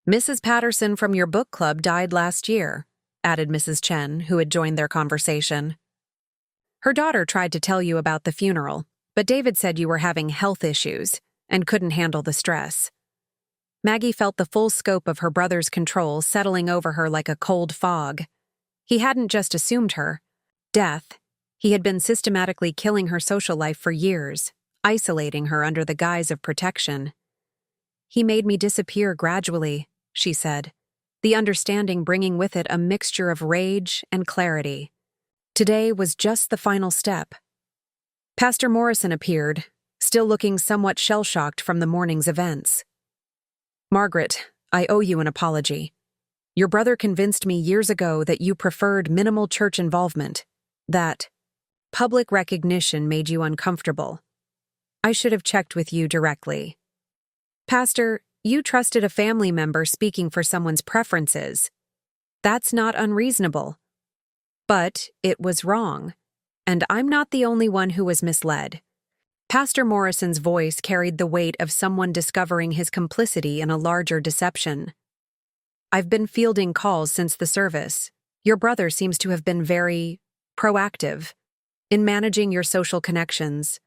Mrs. Patterson from your book club died last year, added Mrs. Chen, who had joined their conversation. Her daughter tried to tell you about the funeral, but David said you were having health issues and couldn't handle the stress. Maggie felt the full scope of her brother's control settling over her like a cold fog. He hadn't just assumed her death. He had been systematically killing her social life for years, isolating her under the guise of protection. He made me disappear gradually, she said, the understanding bringing with it a mixture of rage and clarity. Today was just the final step. Pastor Morrison appeared, still looking somewhat shell-shocked from the morning's events. Margaret, I owe you an apology. Your brother convinced me years ago that you preferred minimal church involvement, that public recognition made you uncomfortable. I should have checked with you directly. Pastor, you trusted a family member speaking for someone's preferences. That's not unreasonable. But it was wrong, and I'm not the only one who was misled. Pastor Morrison's voice carried the weight of someone discovering his complicity in a larger deception. I've been fielding calls since the service. Your brother seems to have been very proactive in managing your social connections.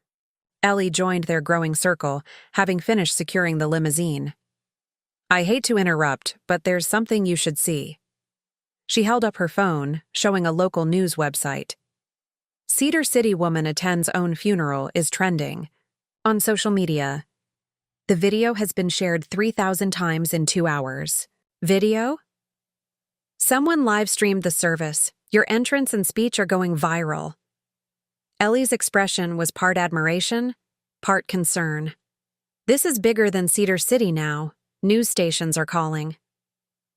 Ellie joined their growing circle, having finished securing the limousine. I hate to interrupt, but there's something you should see. She held up her phone, showing a local news website. Cedar City woman attends own funeral is trending on social media. The video has been shared 3,000 times in 2 hours. Video? Someone live-streamed the service. Your entrance and speech are going viral. Ellie's expression was part admiration, part concern. This is bigger than Cedar City now. News stations are calling.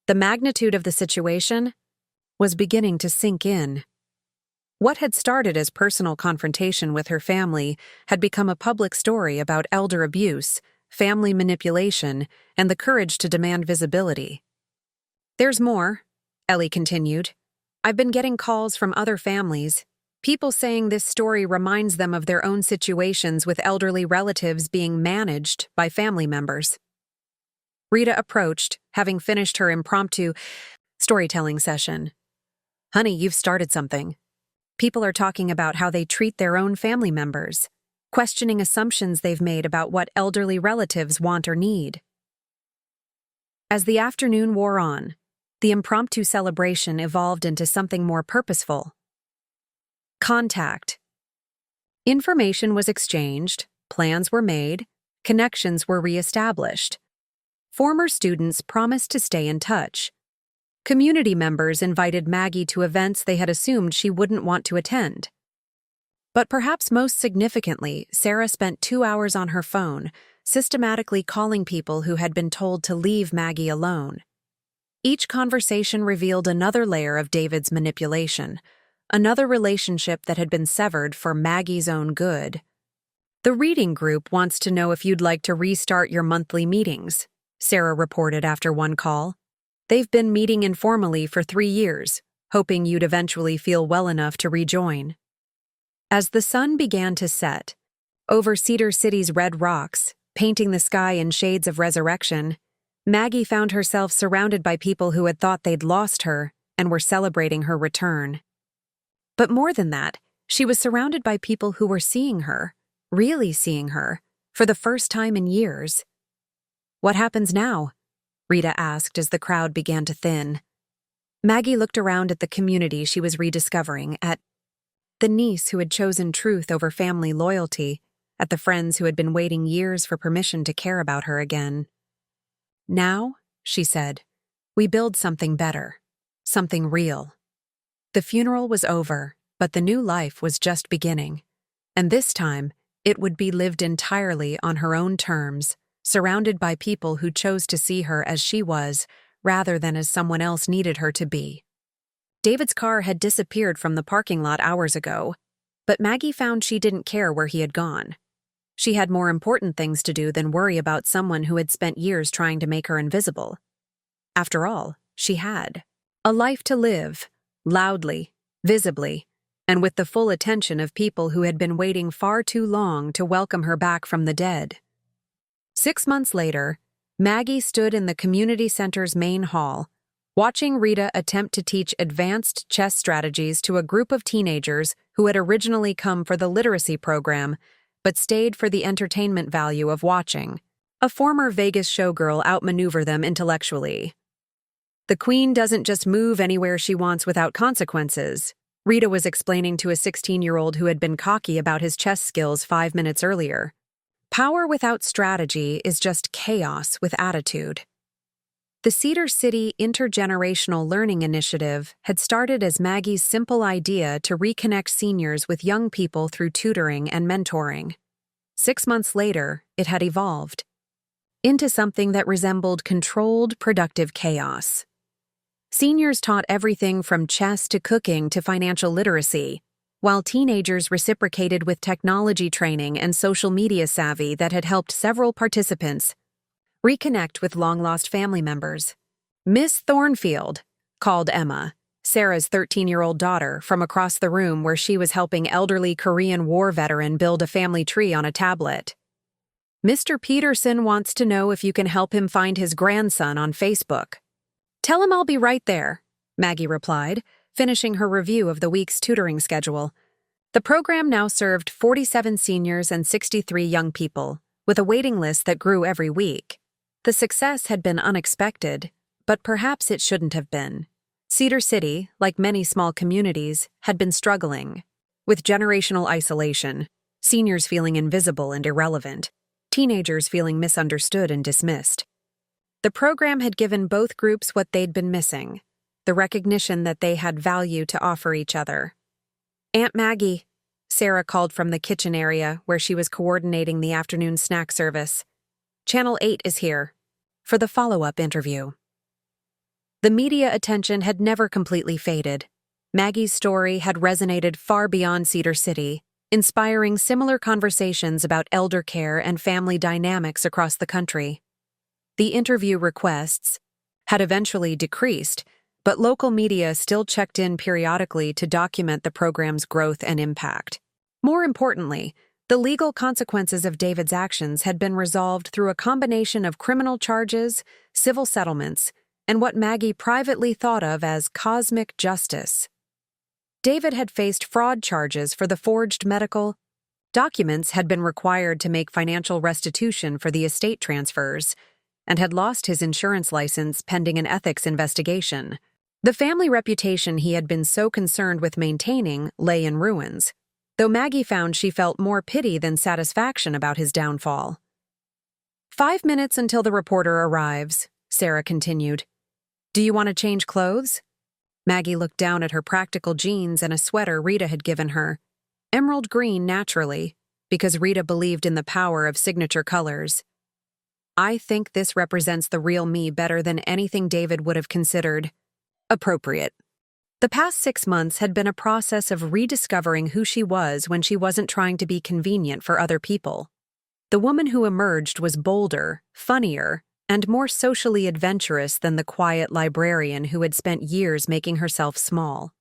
The magnitude of the situation was beginning to sink in. What had started as personal confrontation with her family had become a public story about elder abuse, family manipulation, and the courage to demand visibility. There's more, Ellie continued. I've been getting calls from other families, people saying this story reminds them of their own situations with elderly relatives being managed by family members. Rita approached, having finished her impromptu storytelling session. Honey, you've started something. People are talking about how they treat their own family members, questioning assumptions they've made about what elderly relatives want or need. As the afternoon wore on, the impromptu celebration evolved into something more purposeful. Contact. Information was exchanged, plans were made, connections were reestablished. Former students promised to stay in touch. Community members invited Maggie to events they had assumed she wouldn't want to attend. But perhaps most significantly, Sarah spent 2 hours on her phone, systematically calling people who had been told to leave Maggie alone. Each conversation revealed another layer of David's manipulation, another relationship that had been severed for Maggie's own good. The reading group wants to know if you'd like to restart your monthly meetings, Sarah reported after one call. They've been meeting informally for 3 years, hoping you'd eventually feel well enough to rejoin. As the sun began to set, over Cedar City's red rocks, painting the sky in shades of resurrection, Maggie found herself surrounded by people who had thought they'd lost her and were celebrating her return. But more than that, she was surrounded by people who were seeing her, really seeing her, for the first time in years. What happens now? Rita asked as the crowd began to thin. Maggie looked around at the community she was rediscovering, at the niece who had chosen truth over family loyalty, at the friends who had been waiting years for permission to care about her again. Now, she said, we build something better, something real. The funeral was over, but the new life was just beginning. And this time, it would be lived entirely on her own terms, surrounded by people who chose to see her as she was, rather than as someone else needed her to be. David's car had disappeared from the parking lot hours ago, but Maggie found she didn't care where he had gone. She had more important things to do than worry about someone who had spent years trying to make her invisible. After all, she had. A life to live, loudly, visibly, and with the full attention of people who had been waiting far too long to welcome her back from the dead. 6 months later, Maggie stood in the community center's main hall, watching Rita attempt to teach advanced chess strategies to a group of teenagers who had originally come for the literacy program but stayed for the entertainment value of watching a former Vegas showgirl outmaneuver them intellectually. The queen doesn't just move anywhere she wants without consequences, Rita was explaining to a 16-year-old who had been cocky about his chess skills 5 minutes earlier. Power without strategy is just chaos with attitude. The Cedar City Intergenerational Learning Initiative had started as Maggie's simple idea to reconnect seniors with young people through tutoring and mentoring. 6 months later, it had evolved into something that resembled controlled, productive chaos. Seniors taught everything from chess to cooking to financial literacy, while teenagers reciprocated with technology training and social media savvy that had helped several participants reconnect with long-lost family members. Miss Thornfield, called Emma, Sarah's 13-year-old daughter, from across the room where she was helping elderly Korean War veteran build a family tree on a tablet. Mr. Peterson wants to know if you can help him find his grandson on Facebook. Tell him I'll be right there, Maggie replied, finishing her review of the week's tutoring schedule. The program now served 47 seniors and 63 young people, with a waiting list that grew every week. The success had been unexpected, but perhaps it shouldn't have been. Cedar City, like many small communities, had been struggling with generational isolation, seniors feeling invisible and irrelevant, teenagers feeling misunderstood and dismissed. The program had given both groups what they'd been missing, the recognition that they had value to offer each other. Aunt Maggie, Sarah called from the kitchen area where she was coordinating the afternoon snack service. Channel 8 is here for the follow-up interview. The media attention had never completely faded. Maggie's story had resonated far beyond Cedar City, inspiring similar conversations about elder care and family dynamics across the country. The interview requests had eventually decreased, but local media still checked in periodically to document the program's growth and impact. More importantly, the legal consequences of David's actions had been resolved through a combination of criminal charges, civil settlements, and what Maggie privately thought of as cosmic justice. David had faced fraud charges for the forged medical documents, had been required to make financial restitution for the estate transfers, and had lost his insurance license pending an ethics investigation. The family reputation he had been so concerned with maintaining lay in ruins, though Maggie found she felt more pity than satisfaction about his downfall. 5 minutes until the reporter arrives, Sarah continued. Do you want to change clothes? Maggie looked down at her practical jeans and a sweater Rita had given her. Emerald green, naturally, because Rita believed in the power of signature colors. I think this represents the real me better than anything David would have considered appropriate. The past 6 months had been a process of rediscovering who she was when she wasn't trying to be convenient for other people. The woman who emerged was bolder, funnier, and more socially adventurous than the quiet librarian who had spent years making herself small.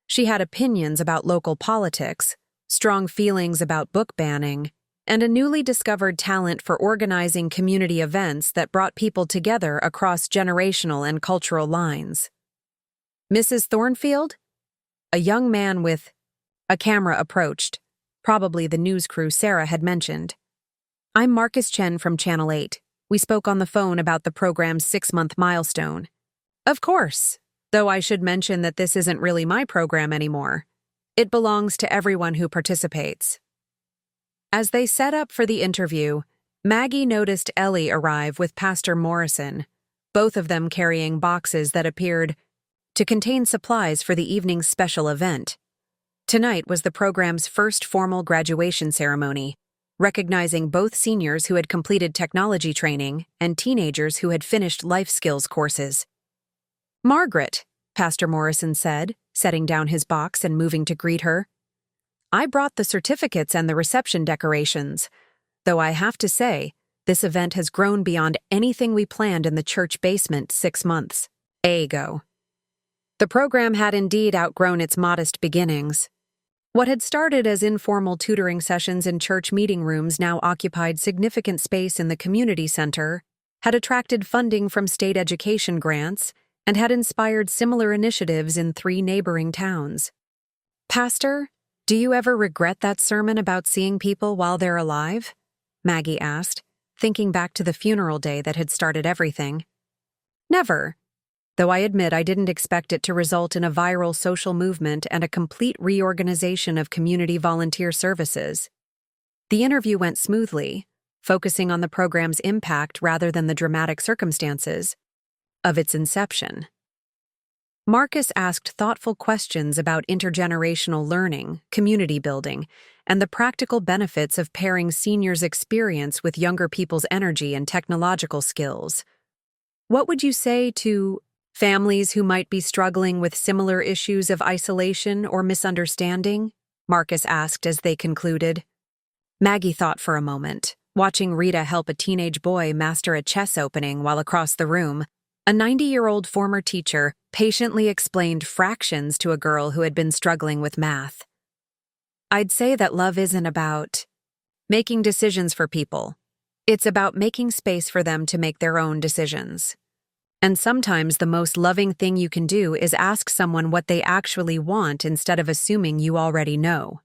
She had opinions about local politics, strong feelings about book banning, and a newly discovered talent for organizing community events that brought people together across generational and cultural lines. Mrs. Thornfield? A young man with a camera approached, probably the news crew Sarah had mentioned. I'm Marcus Chen from Channel 8. We spoke on the phone about the program's 6-month milestone. Of course, though I should mention that this isn't really my program anymore. It belongs to everyone who participates. As they set up for the interview, Maggie noticed Ellie arrive with Pastor Morrison, both of them carrying boxes that appeared to contain supplies for the evening's special event. Tonight was the program's first formal graduation ceremony, recognizing both seniors who had completed technology training and teenagers who had finished life skills courses. Margaret, Pastor Morrison said, setting down his box and moving to greet her. I brought the certificates and the reception decorations, though I have to say, this event has grown beyond anything we planned in the church basement 6 months ago. The program had indeed outgrown its modest beginnings. What had started as informal tutoring sessions in church meeting rooms now occupied significant space in the community center, had attracted funding from state education grants, and had inspired similar initiatives in 3 neighboring towns. "Pastor, do you ever regret that sermon about seeing people while they're alive?" Maggie asked, thinking back to the funeral day that had started everything. "Never. Though I admit I didn't expect it to result in a viral social movement and a complete reorganization of community volunteer services." The interview went smoothly, focusing on the program's impact rather than the dramatic circumstances of its inception. Marcus asked thoughtful questions about intergenerational learning, community building, and the practical benefits of pairing seniors' experience with younger people's energy and technological skills. "What would you say to families who might be struggling with similar issues of isolation or misunderstanding?" Marcus asked as they concluded. Maggie thought for a moment, watching Rita help a teenage boy master a chess opening while across the room, a 90-year-old former teacher patiently explained fractions to a girl who had been struggling with math. "I'd say that love isn't about making decisions for people. It's about making space for them to make their own decisions. And sometimes the most loving thing you can do is ask someone what they actually want instead of assuming you already know."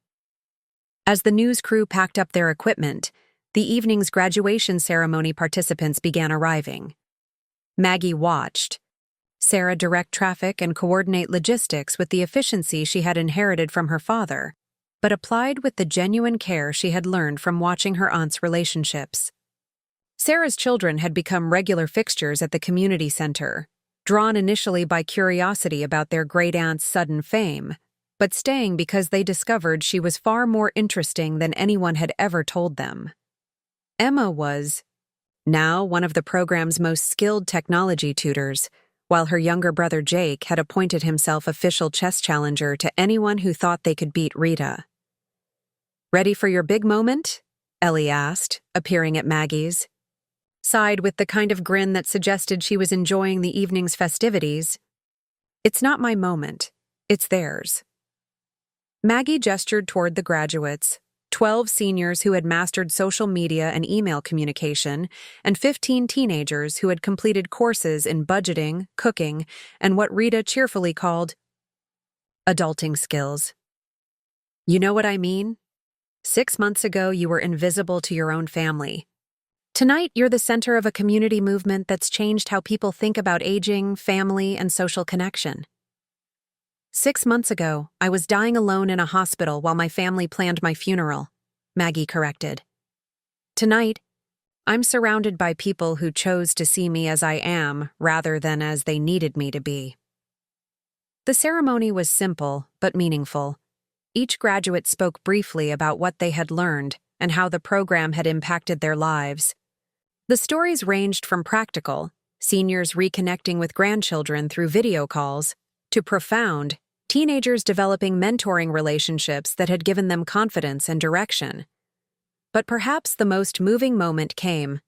As the news crew packed up their equipment, the evening's graduation ceremony participants began arriving. Maggie watched Sarah direct traffic and coordinate logistics with the efficiency she had inherited from her father, but applied with the genuine care she had learned from watching her aunt's relationships. Sarah's children had become regular fixtures at the community center, drawn initially by curiosity about their great-aunt's sudden fame, but staying because they discovered she was far more interesting than anyone had ever told them. Emma was now one of the program's most skilled technology tutors, while her younger brother Jake had appointed himself official chess challenger to anyone who thought they could beat Rita. "Ready for your big moment?" Ellie asked, appearing at Maggie's side with the kind of grin that suggested she was enjoying the evening's festivities. "It's not my moment. It's theirs." Maggie gestured toward the graduates, 12 seniors who had mastered social media and email communication, and 15 teenagers who had completed courses in budgeting, cooking, and what Rita cheerfully called adulting skills. "You know what I mean? 6 months ago, you were invisible to your own family. Tonight, you're the center of a community movement that's changed how people think about aging, family, and social connection. 6 months ago, I was dying alone in a hospital while my family planned my funeral," Maggie corrected. "Tonight, I'm surrounded by people who chose to see me as I am rather than as they needed me to be." The ceremony was simple but meaningful. Each graduate spoke briefly about what they had learned and how the program had impacted their lives. The stories ranged from practical, seniors reconnecting with grandchildren through video calls, to profound, teenagers developing mentoring relationships that had given them confidence and direction. But perhaps the most moving moment came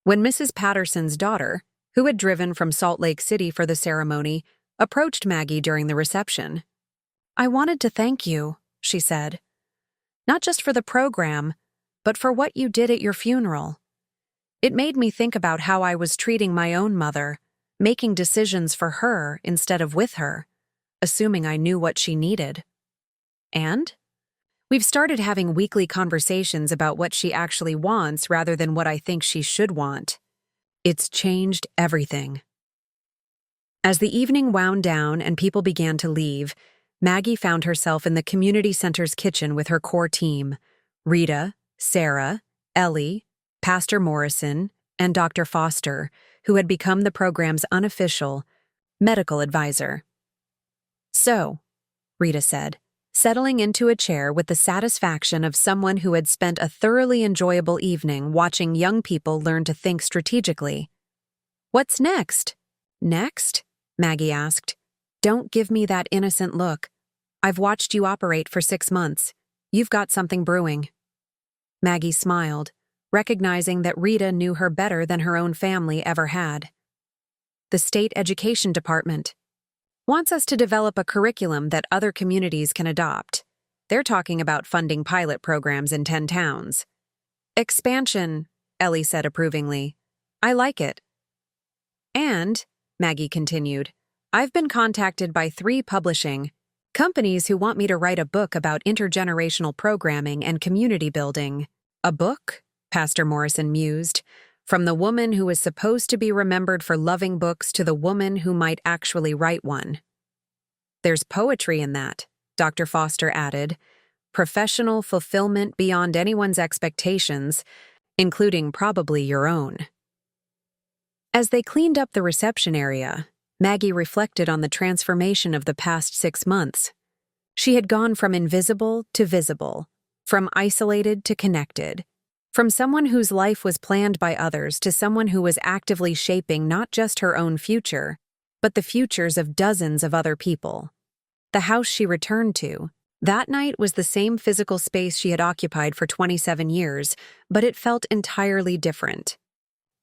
when Mrs. Patterson's daughter, who had driven from Salt Lake City for the ceremony, approached Maggie during the reception. "I wanted to thank you," she said. "Not just for the program, but for what you did at your funeral. It made me think about how I was treating my own mother, making decisions for her instead of with her, assuming I knew what she needed. And we've started having weekly conversations about what she actually wants rather than what I think she should want. It's changed everything." As the evening wound down and people began to leave, Maggie found herself in the community center's kitchen with her core team: Rita, Sarah, Ellie, Pastor Morrison, and Dr. Foster, who had become the program's unofficial medical advisor. "So," Rita said, settling into a chair with the satisfaction of someone who had spent a thoroughly enjoyable evening watching young people learn to think strategically. "What's next?" "Next?" Maggie asked. "Don't give me that innocent look. I've watched you operate for 6 months. You've got something brewing." Maggie smiled, recognizing that Rita knew her better than her own family ever had. "The state education department." Wants us to develop a curriculum that other communities can adopt. They're talking about funding pilot programs in 10 towns. Expansion, Ellie said approvingly. I like it. And, Maggie continued, I've been contacted by 3 publishing companies who want me to write a book about intergenerational programming and community building. A book? Pastor Morrison mused. From the woman who is supposed to be remembered for loving books to the woman who might actually write one. There's poetry in that, Dr. Foster added. Professional fulfillment beyond anyone's expectations, including probably your own. As they cleaned up the reception area, Maggie reflected on the transformation of the past 6 months. She had gone from invisible to visible, from isolated to connected, from someone whose life was planned by others to someone who was actively shaping not just her own future, but the futures of dozens of other people. The house she returned to, that night, was the same physical space she had occupied for 27 years, but it felt entirely different.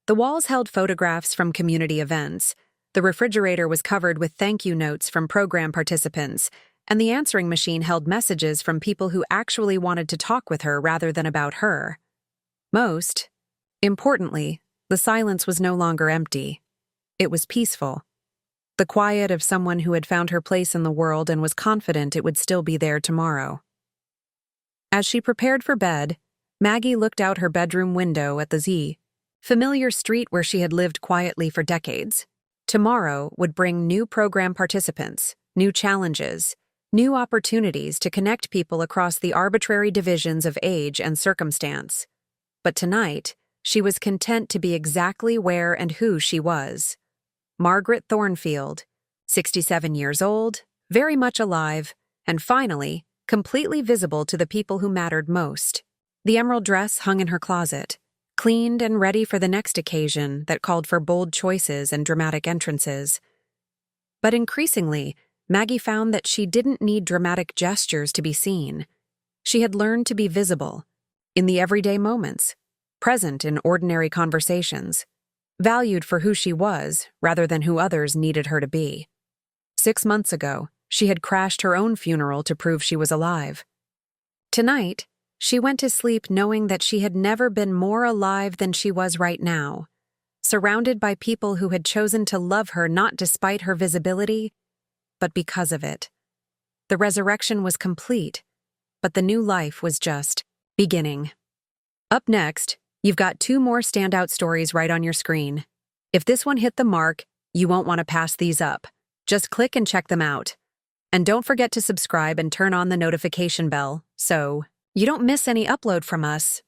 The walls held photographs from community events. The refrigerator was covered with thank you notes from program participants, and the answering machine held messages from people who actually wanted to talk with her rather than about her. Most importantly, the silence was no longer empty. It was peaceful. The quiet of someone who had found her place in the world and was confident it would still be there tomorrow. As she prepared for bed, Maggie looked out her bedroom window at the familiar street where she had lived quietly for decades. Tomorrow would bring new program participants, new challenges, new opportunities to connect people across the arbitrary divisions of age and circumstance. But tonight, she was content to be exactly where and who she was. Margaret Thornfield, 67 years old, very much alive, and finally, completely visible to the people who mattered most. The emerald dress hung in her closet, cleaned and ready for the next occasion that called for bold choices and dramatic entrances. But increasingly, Maggie found that she didn't need dramatic gestures to be seen. She had learned to be visible, in the everyday moments, present in ordinary conversations, valued for who she was rather than who others needed her to be. 6 months ago, she had crashed her own funeral to prove she was alive. Tonight, she went to sleep knowing that she had never been more alive than she was right now, surrounded by people who had chosen to love her not despite her visibility, but because of it. The resurrection was complete, but the new life was just beginning. Up next, you've got 2 more standout stories right on your screen. If this one hit the mark, you won't want to pass these up. Just click and check them out. And don't forget to subscribe and turn on the notification bell so you don't miss any upload from us.